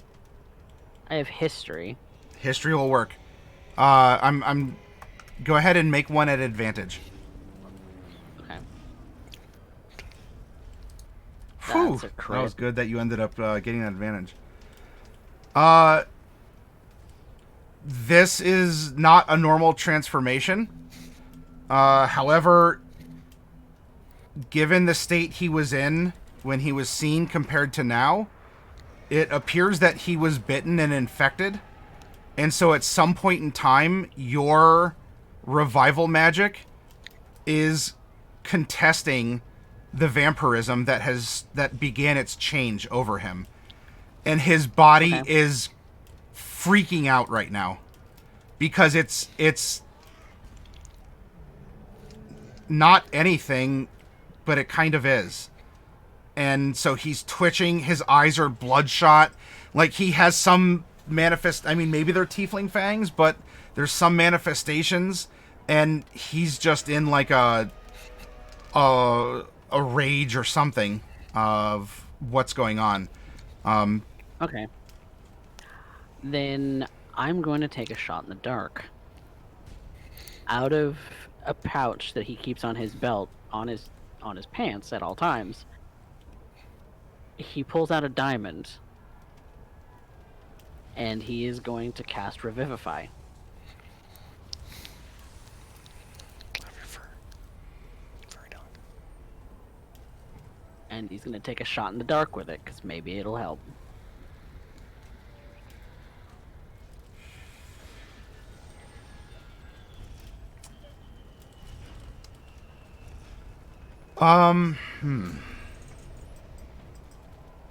I have history. History will work. I'm go ahead and make one at advantage. Okay. Whew, That's a crit. that was good that you ended up getting an advantage. This is not a normal transformation. However, given the state he was in when he was seen compared to now, it appears that he was bitten and infected. And so at some point in time, your revival magic is contesting the vampirism that began its change over him. and his body Okay. is freaking out right now because it's not anything, but it kind of is. And so he's twitching, his eyes are bloodshot, like he has some manifest, I mean maybe they're tiefling fangs, but there's some manifestations, and he's just in like a rage or something of what's going on. Okay. Then I'm going to take a shot in the dark. Out of a pouch that he keeps on his belt, on his pants at all times, he pulls out a diamond, and he is going to cast Revivify. Clever fur dog. And he's going to take a shot in the dark with it, because maybe it'll help.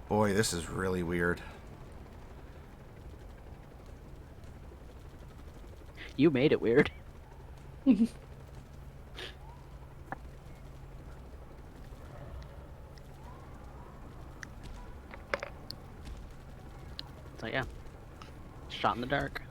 Boy, this is really weird. You made it weird. So yeah, shot in the dark.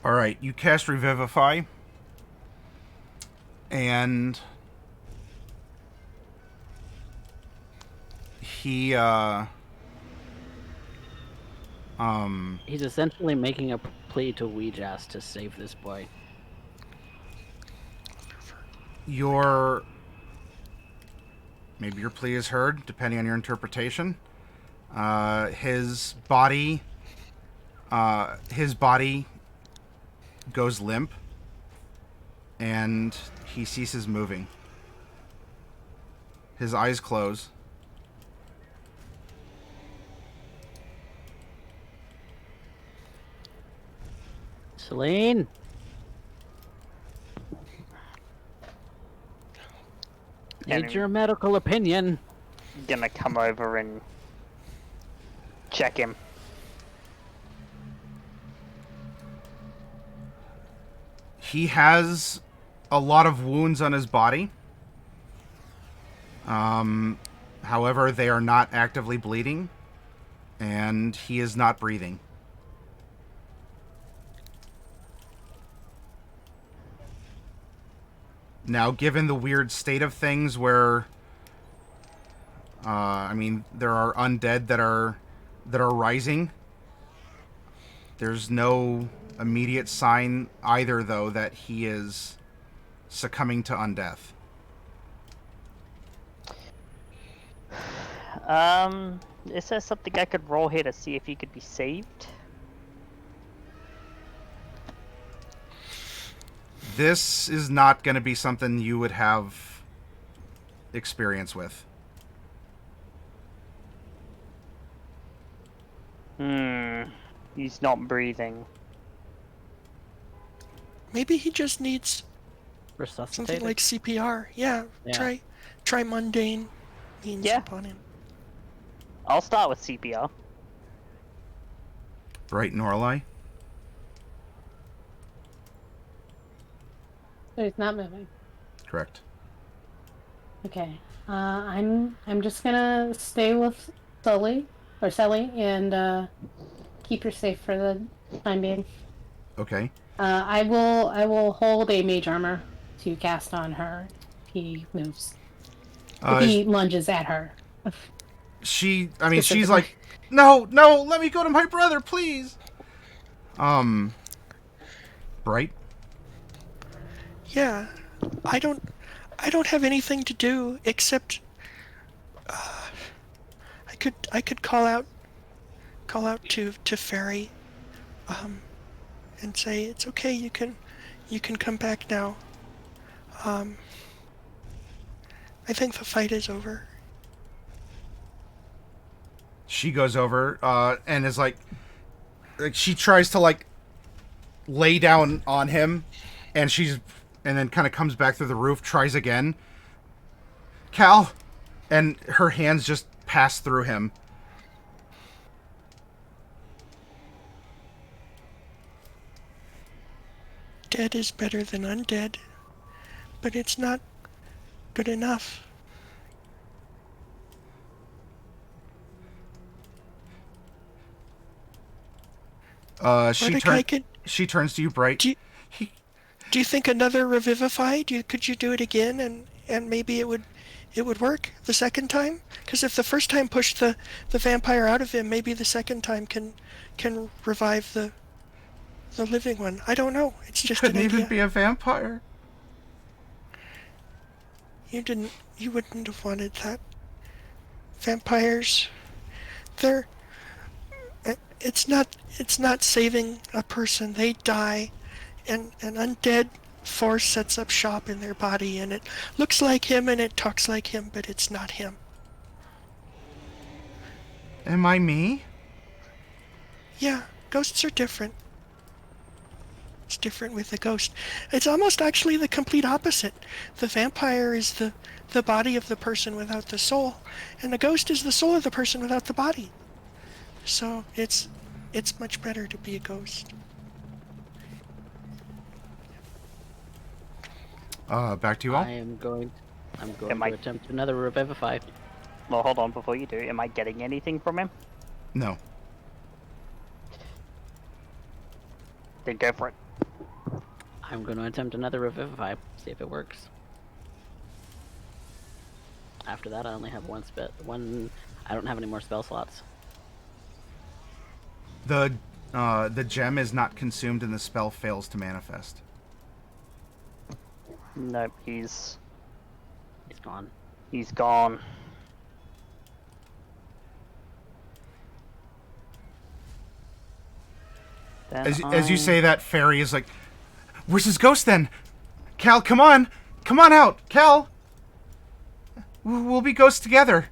All right, you cast Revivify, and he He's essentially making a plea to Wee-Jas to save this boy. your maybe your plea is heard, depending on your interpretation. His body goes limp, and he ceases moving. His eyes close. Selene! Need And- your medical opinion. Gonna come over and check him. He has a lot of wounds on his body. However, they are not actively bleeding, and he is not breathing. Now, given the weird state of things where, I mean, there are undead that are rising, there's no immediate sign either, though, that he is succumbing to undeath. Is there something I could roll here to see if he could be saved? This is not going to be something you would have experience with. He's not breathing. Maybe he just needs Resuscitated. something like CPR. Yeah, Yeah. try mundane means Yeah. upon him. I'll start with CPR. Right, Norlai? So he's not moving. Correct. Okay. I'm just gonna stay with Celly and keep her safe for the time being. Okay. I will hold a mage armor to cast on her if he moves. If he lunges at her. She's Specifically. like, no, let me go to my brother, please. Bright? Yeah, I don't have anything to do except I could call out to Farry, and say it's okay. You can come back now. I think the fight is over. She goes over and is like she tries to like lay down on him, and then kind of comes back through the roof, tries again. Kal, and her hands just pass through him. Dead is better than undead, but it's not good enough. She turns to you, Bright. Do you think another revivify? Could you do it again, and maybe it would work the second time? Because if the first time pushed the vampire out of him, maybe the second time can revive the living one. I don't know. It's just Couldn't an idea. even be a vampire. You wouldn't have wanted that. Vampires, they're it's not saving a person. They die, and an undead force sets up shop in their body, and it looks like him and it talks like him, but it's not him. Am I me? Yeah, ghosts are different. It's different with the ghost. It's almost actually the complete opposite. The vampire is the body of the person without the soul, and the ghost is the soul of the person without the body. So it's much better to be a ghost. Back to you all. I'm going to I- attempt another revivify. Well, hold on before you do. Am I getting anything from him? No. Then go for it. I'm going to attempt another revivify. See if it works. After that, I only have one. I don't have any more spell slots. The gem is not consumed and the spell fails to manifest. Nope, he's gone. He's gone. As you say that, Farry is like, "Where's his ghost then? Kal, come on out, Kal. We'll be ghosts together,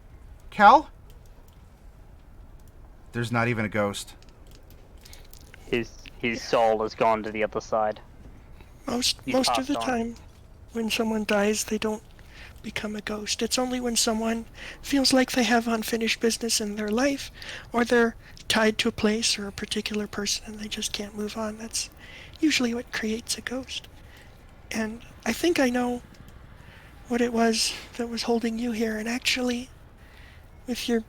Kal." There's not even a ghost. His soul has gone to the other side. Most He's of the passed on. time, when someone dies, they don't become a ghost. It's only when someone feels like they have unfinished business in their life, or they're tied to a place or a particular person and they just can't move on. That's usually what creates a ghost. And I think I know what it was that was holding you here, and actually, with your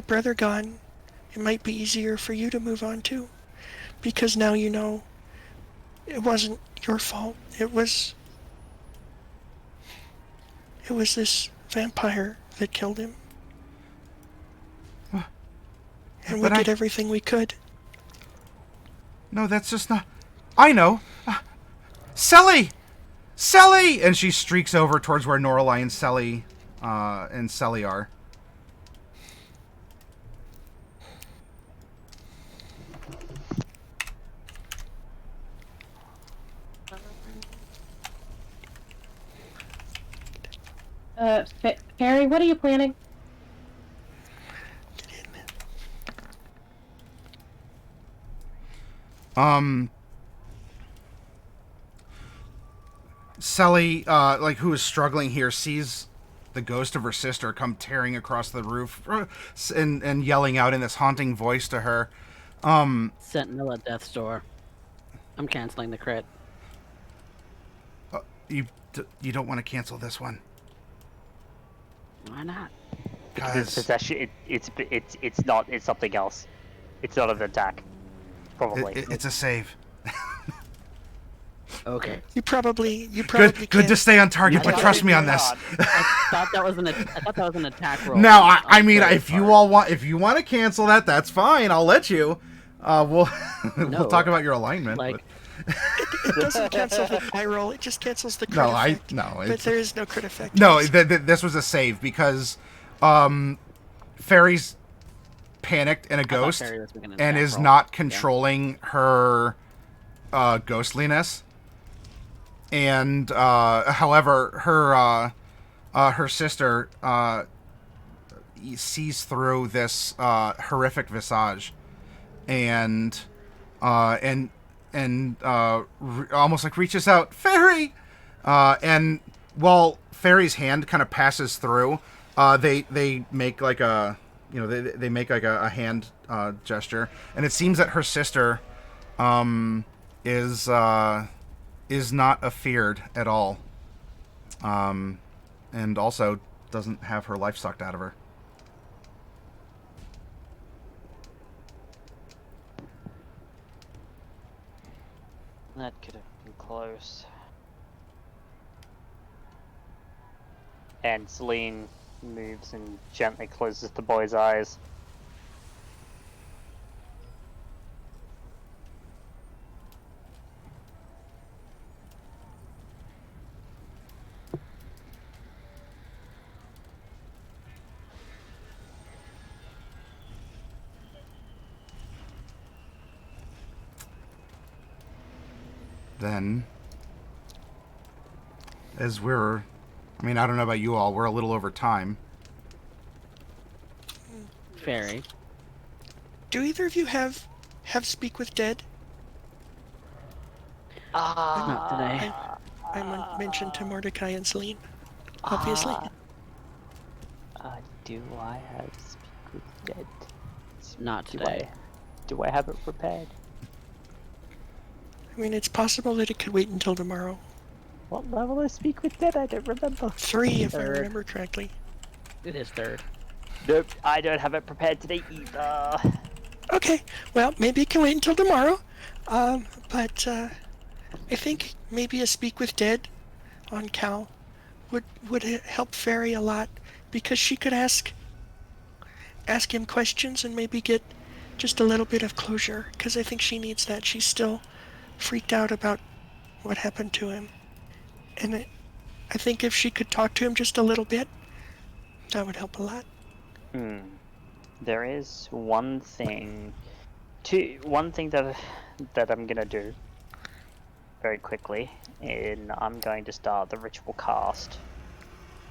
brother gone, it might be easier for you to move on too. Because now you know it wasn't your fault. It was this vampire that killed him. And we did everything we could. No, that's just not... I know! Celly! Celly! And she streaks over towards where Norelai and Celly are. Farry, what are you planning? Celly, who is struggling here, sees the ghost of her sister come tearing across the roof and yelling out in this haunting voice to her. Sentinel at death's door. I'm canceling the crit. You don't want to cancel this one. Why not? It's actually it's not. It's something else. It's not an attack. Probably. It's a save. Okay. You probably Good to stay on target, but trust me on this. I thought that was an attack roll. Now, I mean, if you want to cancel that, that's fine. I'll let you. We'll talk about your alignment. Like, It doesn't cancel the die roll. It just cancels the crit effect. But there is no crit effect. No, this was a save because Farry's panicked in a ghost and is not controlling her ghostliness. and however, her sister sees through this horrific visage, and and almost like reaches out, Farry, and while Farry's hand kind of passes through, they make like a they make like a hand gesture, and it seems that her sister is not afeared at all, and also doesn't have her life sucked out of her. That could have been close. And Selene moves and gently closes the boy's eyes. Then, as we're, I mean, I don't know about you all, we're a little over time. Farry. Do either of you have speak with dead? Not today. I mentioned to Mordecai and Selene, obviously. Do I have speak with dead? Not today. Do I have it prepared? I mean, it's possible that it could wait until tomorrow. What level is speak with dead? I don't remember. 3, if I Third. remember correctly. It is third. Nope, I don't have it prepared today either. Okay, well, maybe it can wait until tomorrow. But I think maybe a speak with dead on Kal would help Farry a lot, because she could ask him questions and maybe get just a little bit of closure, because I think she needs that. She's still freaked out about what happened to him. And I think if she could talk to him just a little bit, that would help a lot. There is one thing that I'm gonna do very quickly, and I'm going to start the ritual cast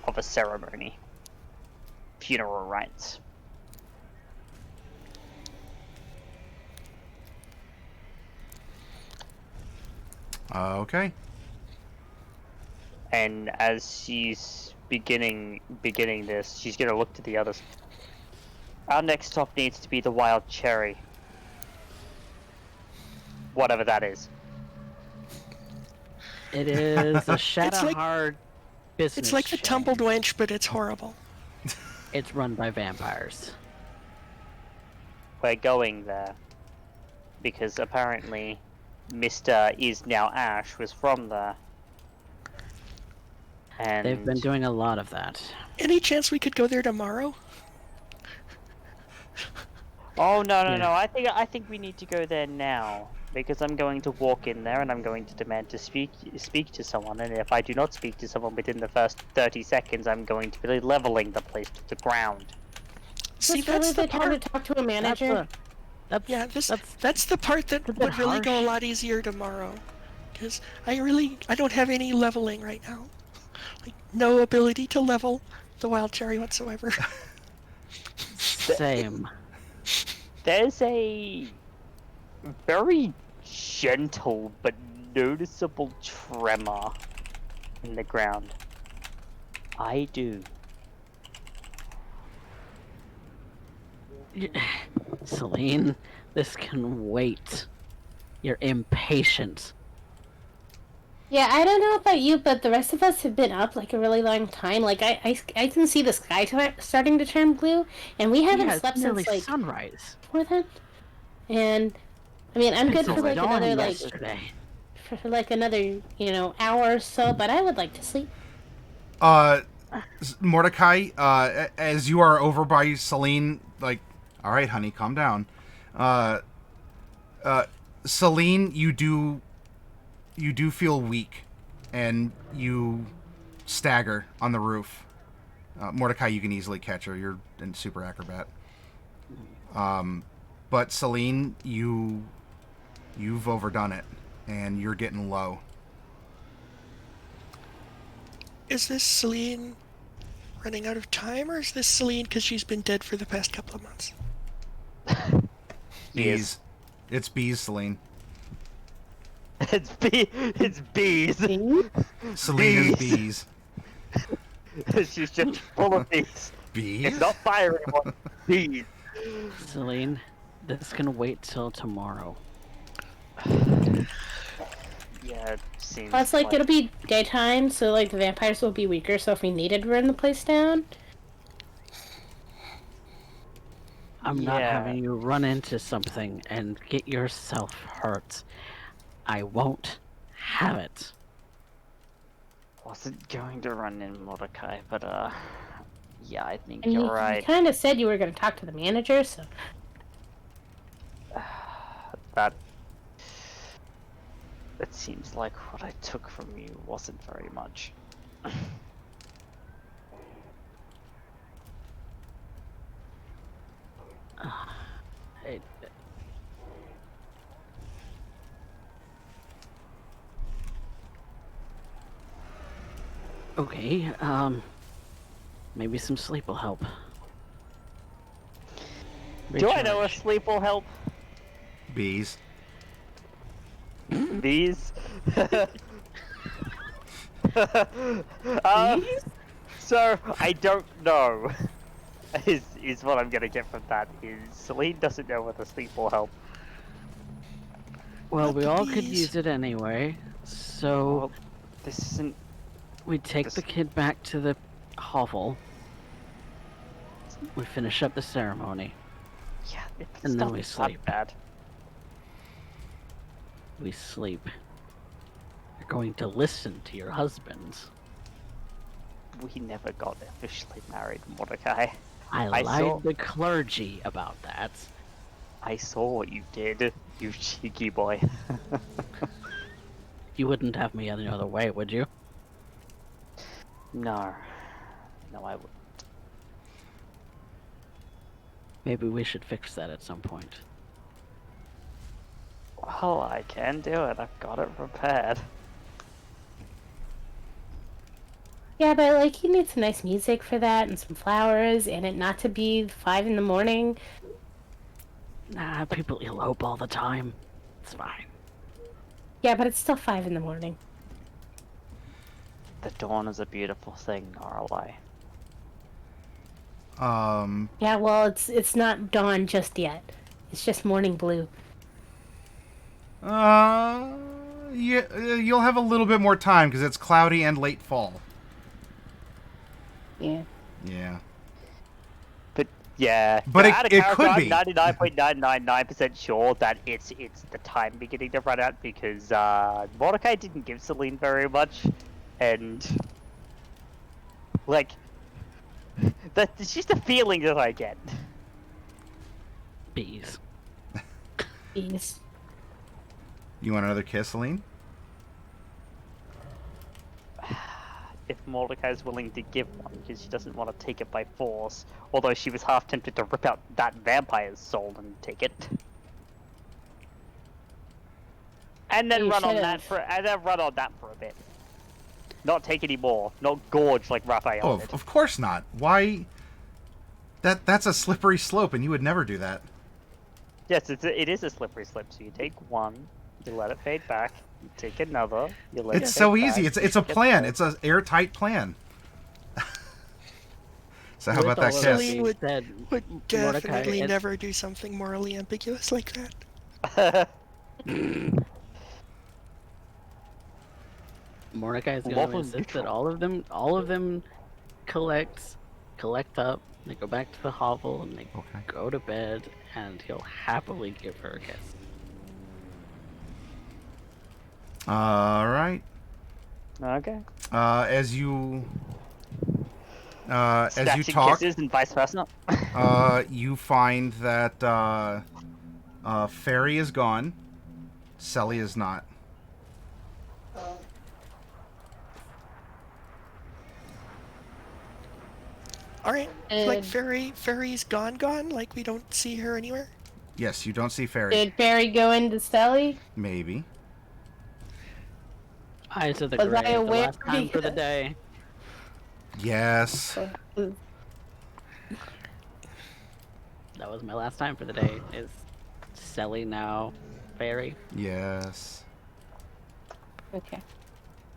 of a ceremony. Funeral rites. Okay. And as she's beginning this, she's gonna look to the others. Our next stop needs to be the wild cherry. Whatever that is. It is a Shadowheart business. It's like the chain. tumbled wench, but it's horrible. It's run by vampires. We're going there because apparently Mr. Is Now Ash was from there. And They've been doing a lot of that. Any chance we could go there tomorrow? Oh no. Yeah. I think we need to go there now, because I'm going to walk in there and I'm going to demand to speak to someone, and if I do not speak to someone within the first 30 seconds, I'm going to be leveling the place to the ground. See, That's really that's the the time to part. talk to a manager. That's the part that bit would really go a harsh. lot easier tomorrow, because I don't have any leveling right now. Like, no ability to level the wild cherry whatsoever. Same. There's a very gentle but noticeable tremor in the ground. I do. Selene, this can wait. You're impatient. Yeah, I don't know about you, but the rest of us have been up like a really long time. Like I can see the sky starting to turn blue, and we haven't Yeah, slept it's nearly since like sunrise. before then. And I mean, I'm good Since for like dawn another like yesterday. for like another hour or so, but I would like to sleep. Mordecai, as you are over by Selene, like, all right, honey, calm down. Selene, you do feel weak, and you stagger on the roof. Mordecai, you can easily catch her. You're a super acrobat. But Selene, you've overdone it, and you're getting low. Is this Selene running out of time, or is this Selene because she's been dead for the past couple of months? Bees. It's bees, Selene. It's bees. See? Selene is bees. She's just full of bees. Bees? It's not fire anymore. Bees. Selene, this can wait till tomorrow. Yeah, it seems Plus, like, it'll be daytime, so, like, the vampires will be weaker, so if we needed to burn the place down... I'm not having you run into something and get yourself hurt. I won't have it. Wasn't going to run in Mordecai, but yeah, I think And you're you right. kind of said you were going to talk to the manager, so... That it seems like what I took from you wasn't very much. It, okay, maybe some sleep will help. Do I know a Recharge. sleep will help? Bees. These? So I don't know. Is what I'm gonna get from that. Is Selene doesn't know whether sleep will help. Well, Not we the all could bees. use it anyway, so Well, this isn't. we take this- the kid back to the hovel. We finish up the ceremony. Yeah, it's And then not we that sleep. bad. We sleep. You're going to listen to your husbands. We never got officially married, Mordecai. I I lied saw- the clergy about that. I saw what you did, you cheeky boy. You wouldn't have me any other way, would you? No. No, I wouldn't. Maybe we should fix that at some point. Well, I can do it. I've got it prepared. Yeah, but, like, you need some nice music for that, and some flowers, and it not to be 5 in the morning. Nah, people elope all the time. It's fine. Yeah, but it's still 5 in the morning. The dawn is a beautiful thing, nor a lie. Yeah, well, it's not dawn just yet. It's just morning blue. Yeah, you'll have a little bit more time because it's cloudy and late fall. Yeah. Yeah. But yeah, But out of it character, could I'm be. 99.999% sure that it's the time beginning to run out because Mordecai didn't give Selene very much, and like that's just a feeling that I get. Bees. Jeez. You want another kiss, Celine? If Mordecai's willing to give one, because she doesn't want to take it by force, although she was half tempted to rip out that vampire's soul and take it. And then You run on should've. that for a bit. Not take any more. Not gorge like Raphael Oh, did. of course not. Why? That's a slippery slope, and you would never do that. Yes, it is a slippery slope. So you take one, you let it fade back. You take another, you let it It's fade so back, easy. It's a you get plan. the- It's an airtight plan. So how With about that all of kiss? being Celine would- said, Would Mordecai, definitely it- never do something morally ambiguous like that. Mordecai's Love going to is insist that neutral. all of them collect up. They go back to the hovel and they Okay. go to bed, and he'll happily give her a kiss. All right. Okay. As you Snatching talk, kisses and vice versa. you find that Farry is gone. Celly is not. All right, like And- Farry's gone, like we don't see her anywhere. Yes, you don't see Farry. Did Barry go into Celly? Maybe. Eyes of the Was I grave, the aware last time for the because- day. Yes. That was my last time for the day. Is Celly now Farry? Yes. Okay.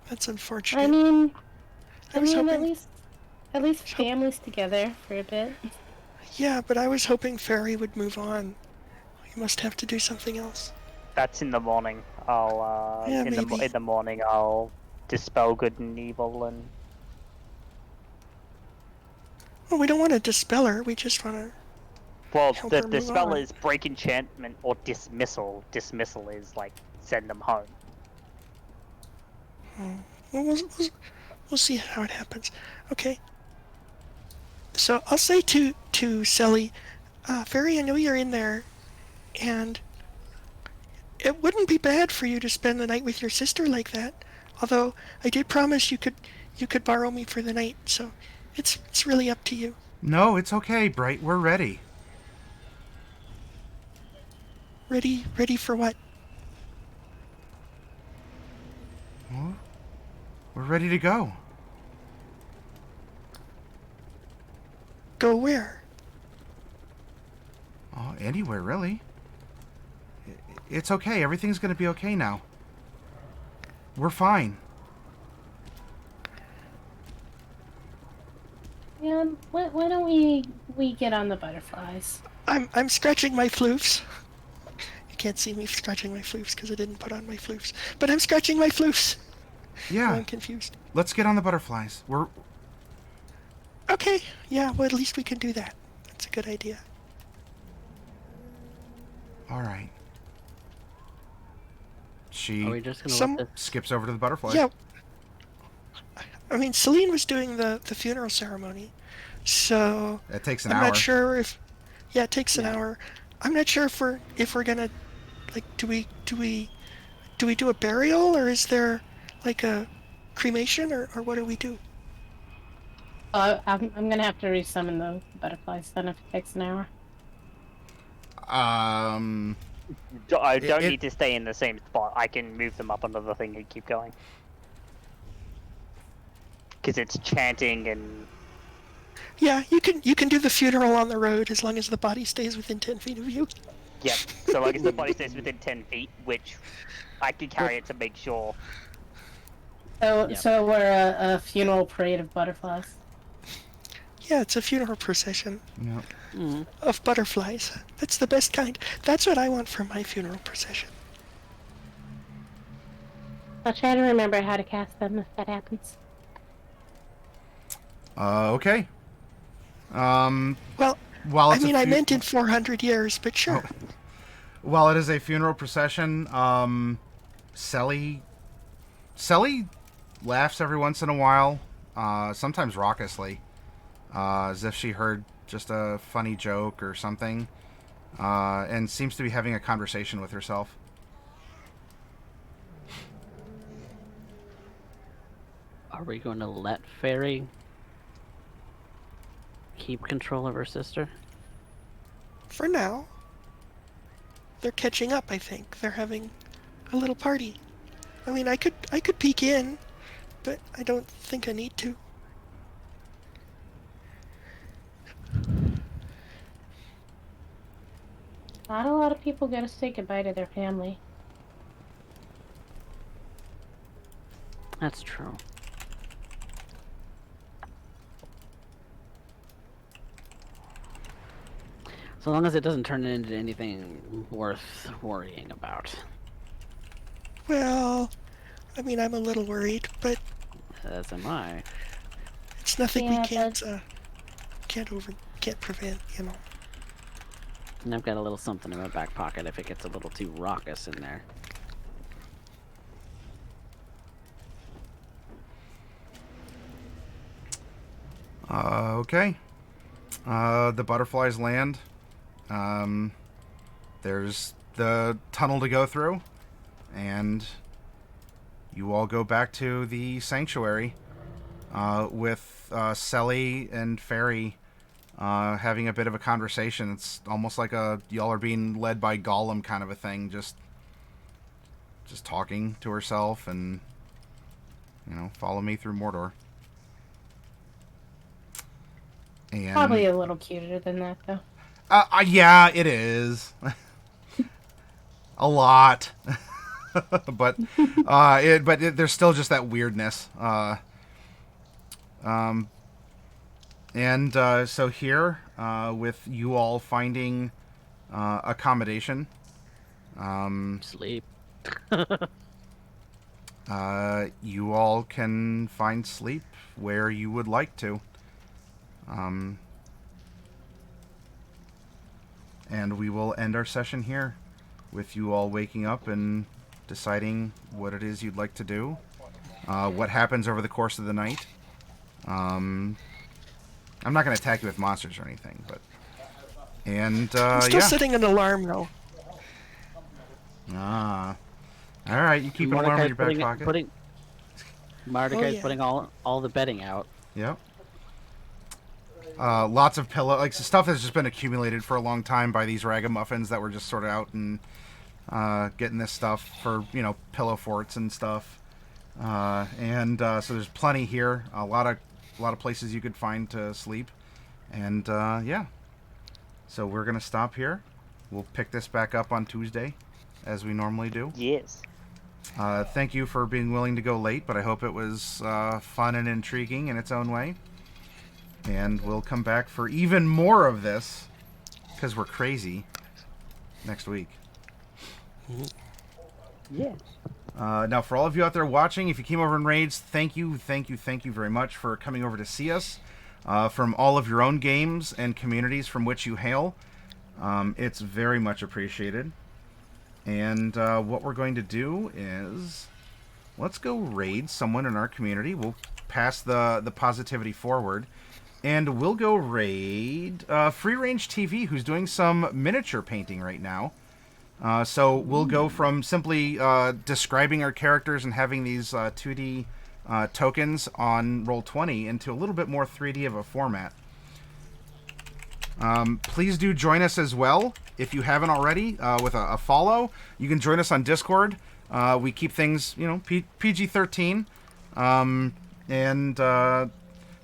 That's I unfortunate. mean, I was hoping. at least Hope, families together for a bit. yeah, but I was hoping Farry would move on. He must have to do something else. That's in the morning. I'll Yeah, in maybe. the morning I'll dispel good and evil and Well, we don't want to dispel her. We just want to well, help the her move dispel on. is break enchantment or dismissal. Dismissal is like send them home. Well, we'll see how it happens. Okay. So I'll say to Celly, Farry, I know you're in there, and it wouldn't be bad for you to spend the night with your sister like that. Although I did promise you could borrow me for the night, so it's really up to you. No, it's okay, Bright. We're ready. Ready for what? Well, we're ready to go. Go where? Oh, anywhere, really. It's okay. Everything's going to be okay now. We're fine. Yeah, why don't we get on the butterflies? I'm scratching my floofs. You can't see me scratching my floofs because I didn't put on my floofs. But I'm scratching my floofs. Now Yeah. I'm confused. Let's get on the butterflies. We're Okay, yeah, well, at least we can do that. That's a good idea. all right. Are She we just gonna Some, let this? skips over to the butterflies. yeah, I mean, Selene was doing the funeral ceremony, so It takes an I'm hour. not sure if, yeah, it takes an Yeah. hour. I'm not sure if we're gonna, like, do we do a burial, or is there, like, a cremation, or what do we do? I'm gonna have to resummon the butterflies then if it takes an hour. Um, I it, don't it need to stay in the same spot. I can move them up onto the thing and keep going. Because it's chanting and Yeah, you can do the funeral on the road as long as the body stays within 10 feet of you. yep. So long as the body stays within 10 feet, which I can carry it to make sure. So Yep. so we're a funeral parade of butterflies. Yeah, it's a funeral procession Yep. Mm. of butterflies. That's the best kind. That's what I want for my funeral procession. I'll try to remember how to cast them if that happens. Okay. Um, Well, while I it's mean, I a meant in 400 years, but sure. while it is a funeral procession, Celly laughs every once in a while, sometimes raucously, as if she heard just a funny joke or something, and seems to be having a conversation with herself. Are we going to let Farry keep control of her sister? For now, they're catching up, I think. They're having a little party. I mean, I could peek in, but I don't think I need to. Not a lot of people get to say goodbye to their family. That's true. So long as it doesn't turn into anything worth worrying about. Well, I mean, I'm a little worried, but As am I. it's nothing we Yeah, can't prevent, you know. And I've got a little something in my back pocket if it gets a little too raucous in there. Okay. The butterflies land. There's the tunnel to go through, and you all go back to the sanctuary with Celly and Farry having a bit of a conversation. It's almost like y'all are being led by Gollum kind of a thing, just talking to herself and follow me through Mordor. And Probably a little cuter than that, though. yeah, it is. A lot. but there's still just that weirdness. So here, with you all finding accommodation, Sleep. you all can find sleep where you would like to. And we will end our session here with you all waking up and deciding what it is you'd like to do, what happens over the course of the night. I'm not going to attack you with monsters or anything, but... And, I'm still setting an alarm, though. Ah. Alright, you keep an alarm in your back pocket. Mordecai's putting all the bedding out. Yep. Lots of pillow, like stuff has just been accumulated for a long time by these ragamuffins that were just sort of out and getting this stuff for, you know, pillow forts and stuff. So there's plenty here. A lot of places you could find to sleep. And yeah. So we're gonna stop here. We'll pick this back up on Tuesday, as we normally do. Yes. Thank you for being willing to go late, but I hope it was fun and intriguing in its own way. And we'll come back for even more of this, because we're crazy, next week. Yes. Now, for all of you out there watching, if you came over in raids, thank you very much for coming over to see us. From all of your own games and communities from which you hail. It's very much appreciated. And what we're going to do is, let's go raid someone in our community. We'll pass the positivity forward. And we'll go raid Free Range TV, who's doing some miniature painting right now. So we'll go from simply describing our characters and having these 2D tokens on Roll20 into a little bit more 3D of a format. Please do join us as well, if you haven't already, with a follow. You can join us on Discord. We keep things, you know, PG-13.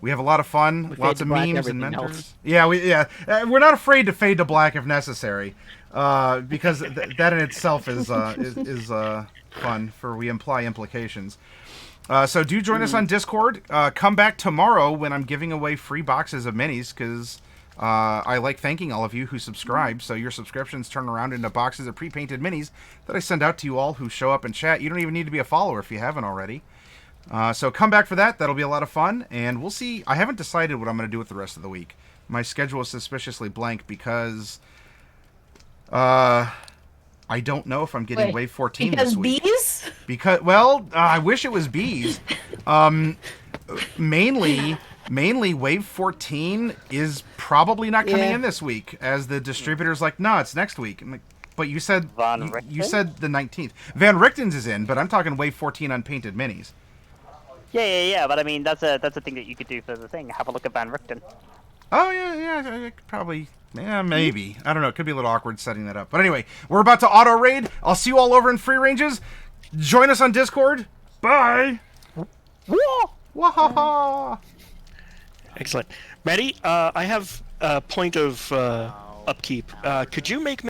We have a lot of fun, lots of memes and mentors. Else. Yeah, we're not afraid to fade to black if necessary, because that in itself is fun. For we imply implications. So do join us on Discord. Come back tomorrow when I'm giving away free boxes of minis, because I like thanking all of you who subscribe. So your subscriptions turn around into boxes of pre-painted minis that I send out to you all who show up in chat. You don't even need to be a follower if you haven't already. So come back for that. That'll be a lot of fun. And we'll see. I haven't decided what I'm going to do with the rest of the week. My schedule is suspiciously blank because I don't know if I'm getting Wave 14 this week. Bees? Because, well, I wish it was bees. Mainly Wave 14 is probably not coming in this week, as the distributor's like, no, it's next week. I'm like, but you said you said the 19th. Van Richten's is in, but I'm talking Wave 14 unpainted minis. Yeah. But I mean, that's a thing that you could do for the thing. Have a look at Van Richten. Oh yeah. I could probably. Yeah, maybe. I don't know. It could be a little awkward setting that up. But anyway, we're about to auto raid. I'll see you all over in Free Ranges. Join us on Discord. Bye. Wahaha. Excellent. Maddie, I have a point of upkeep. Could you make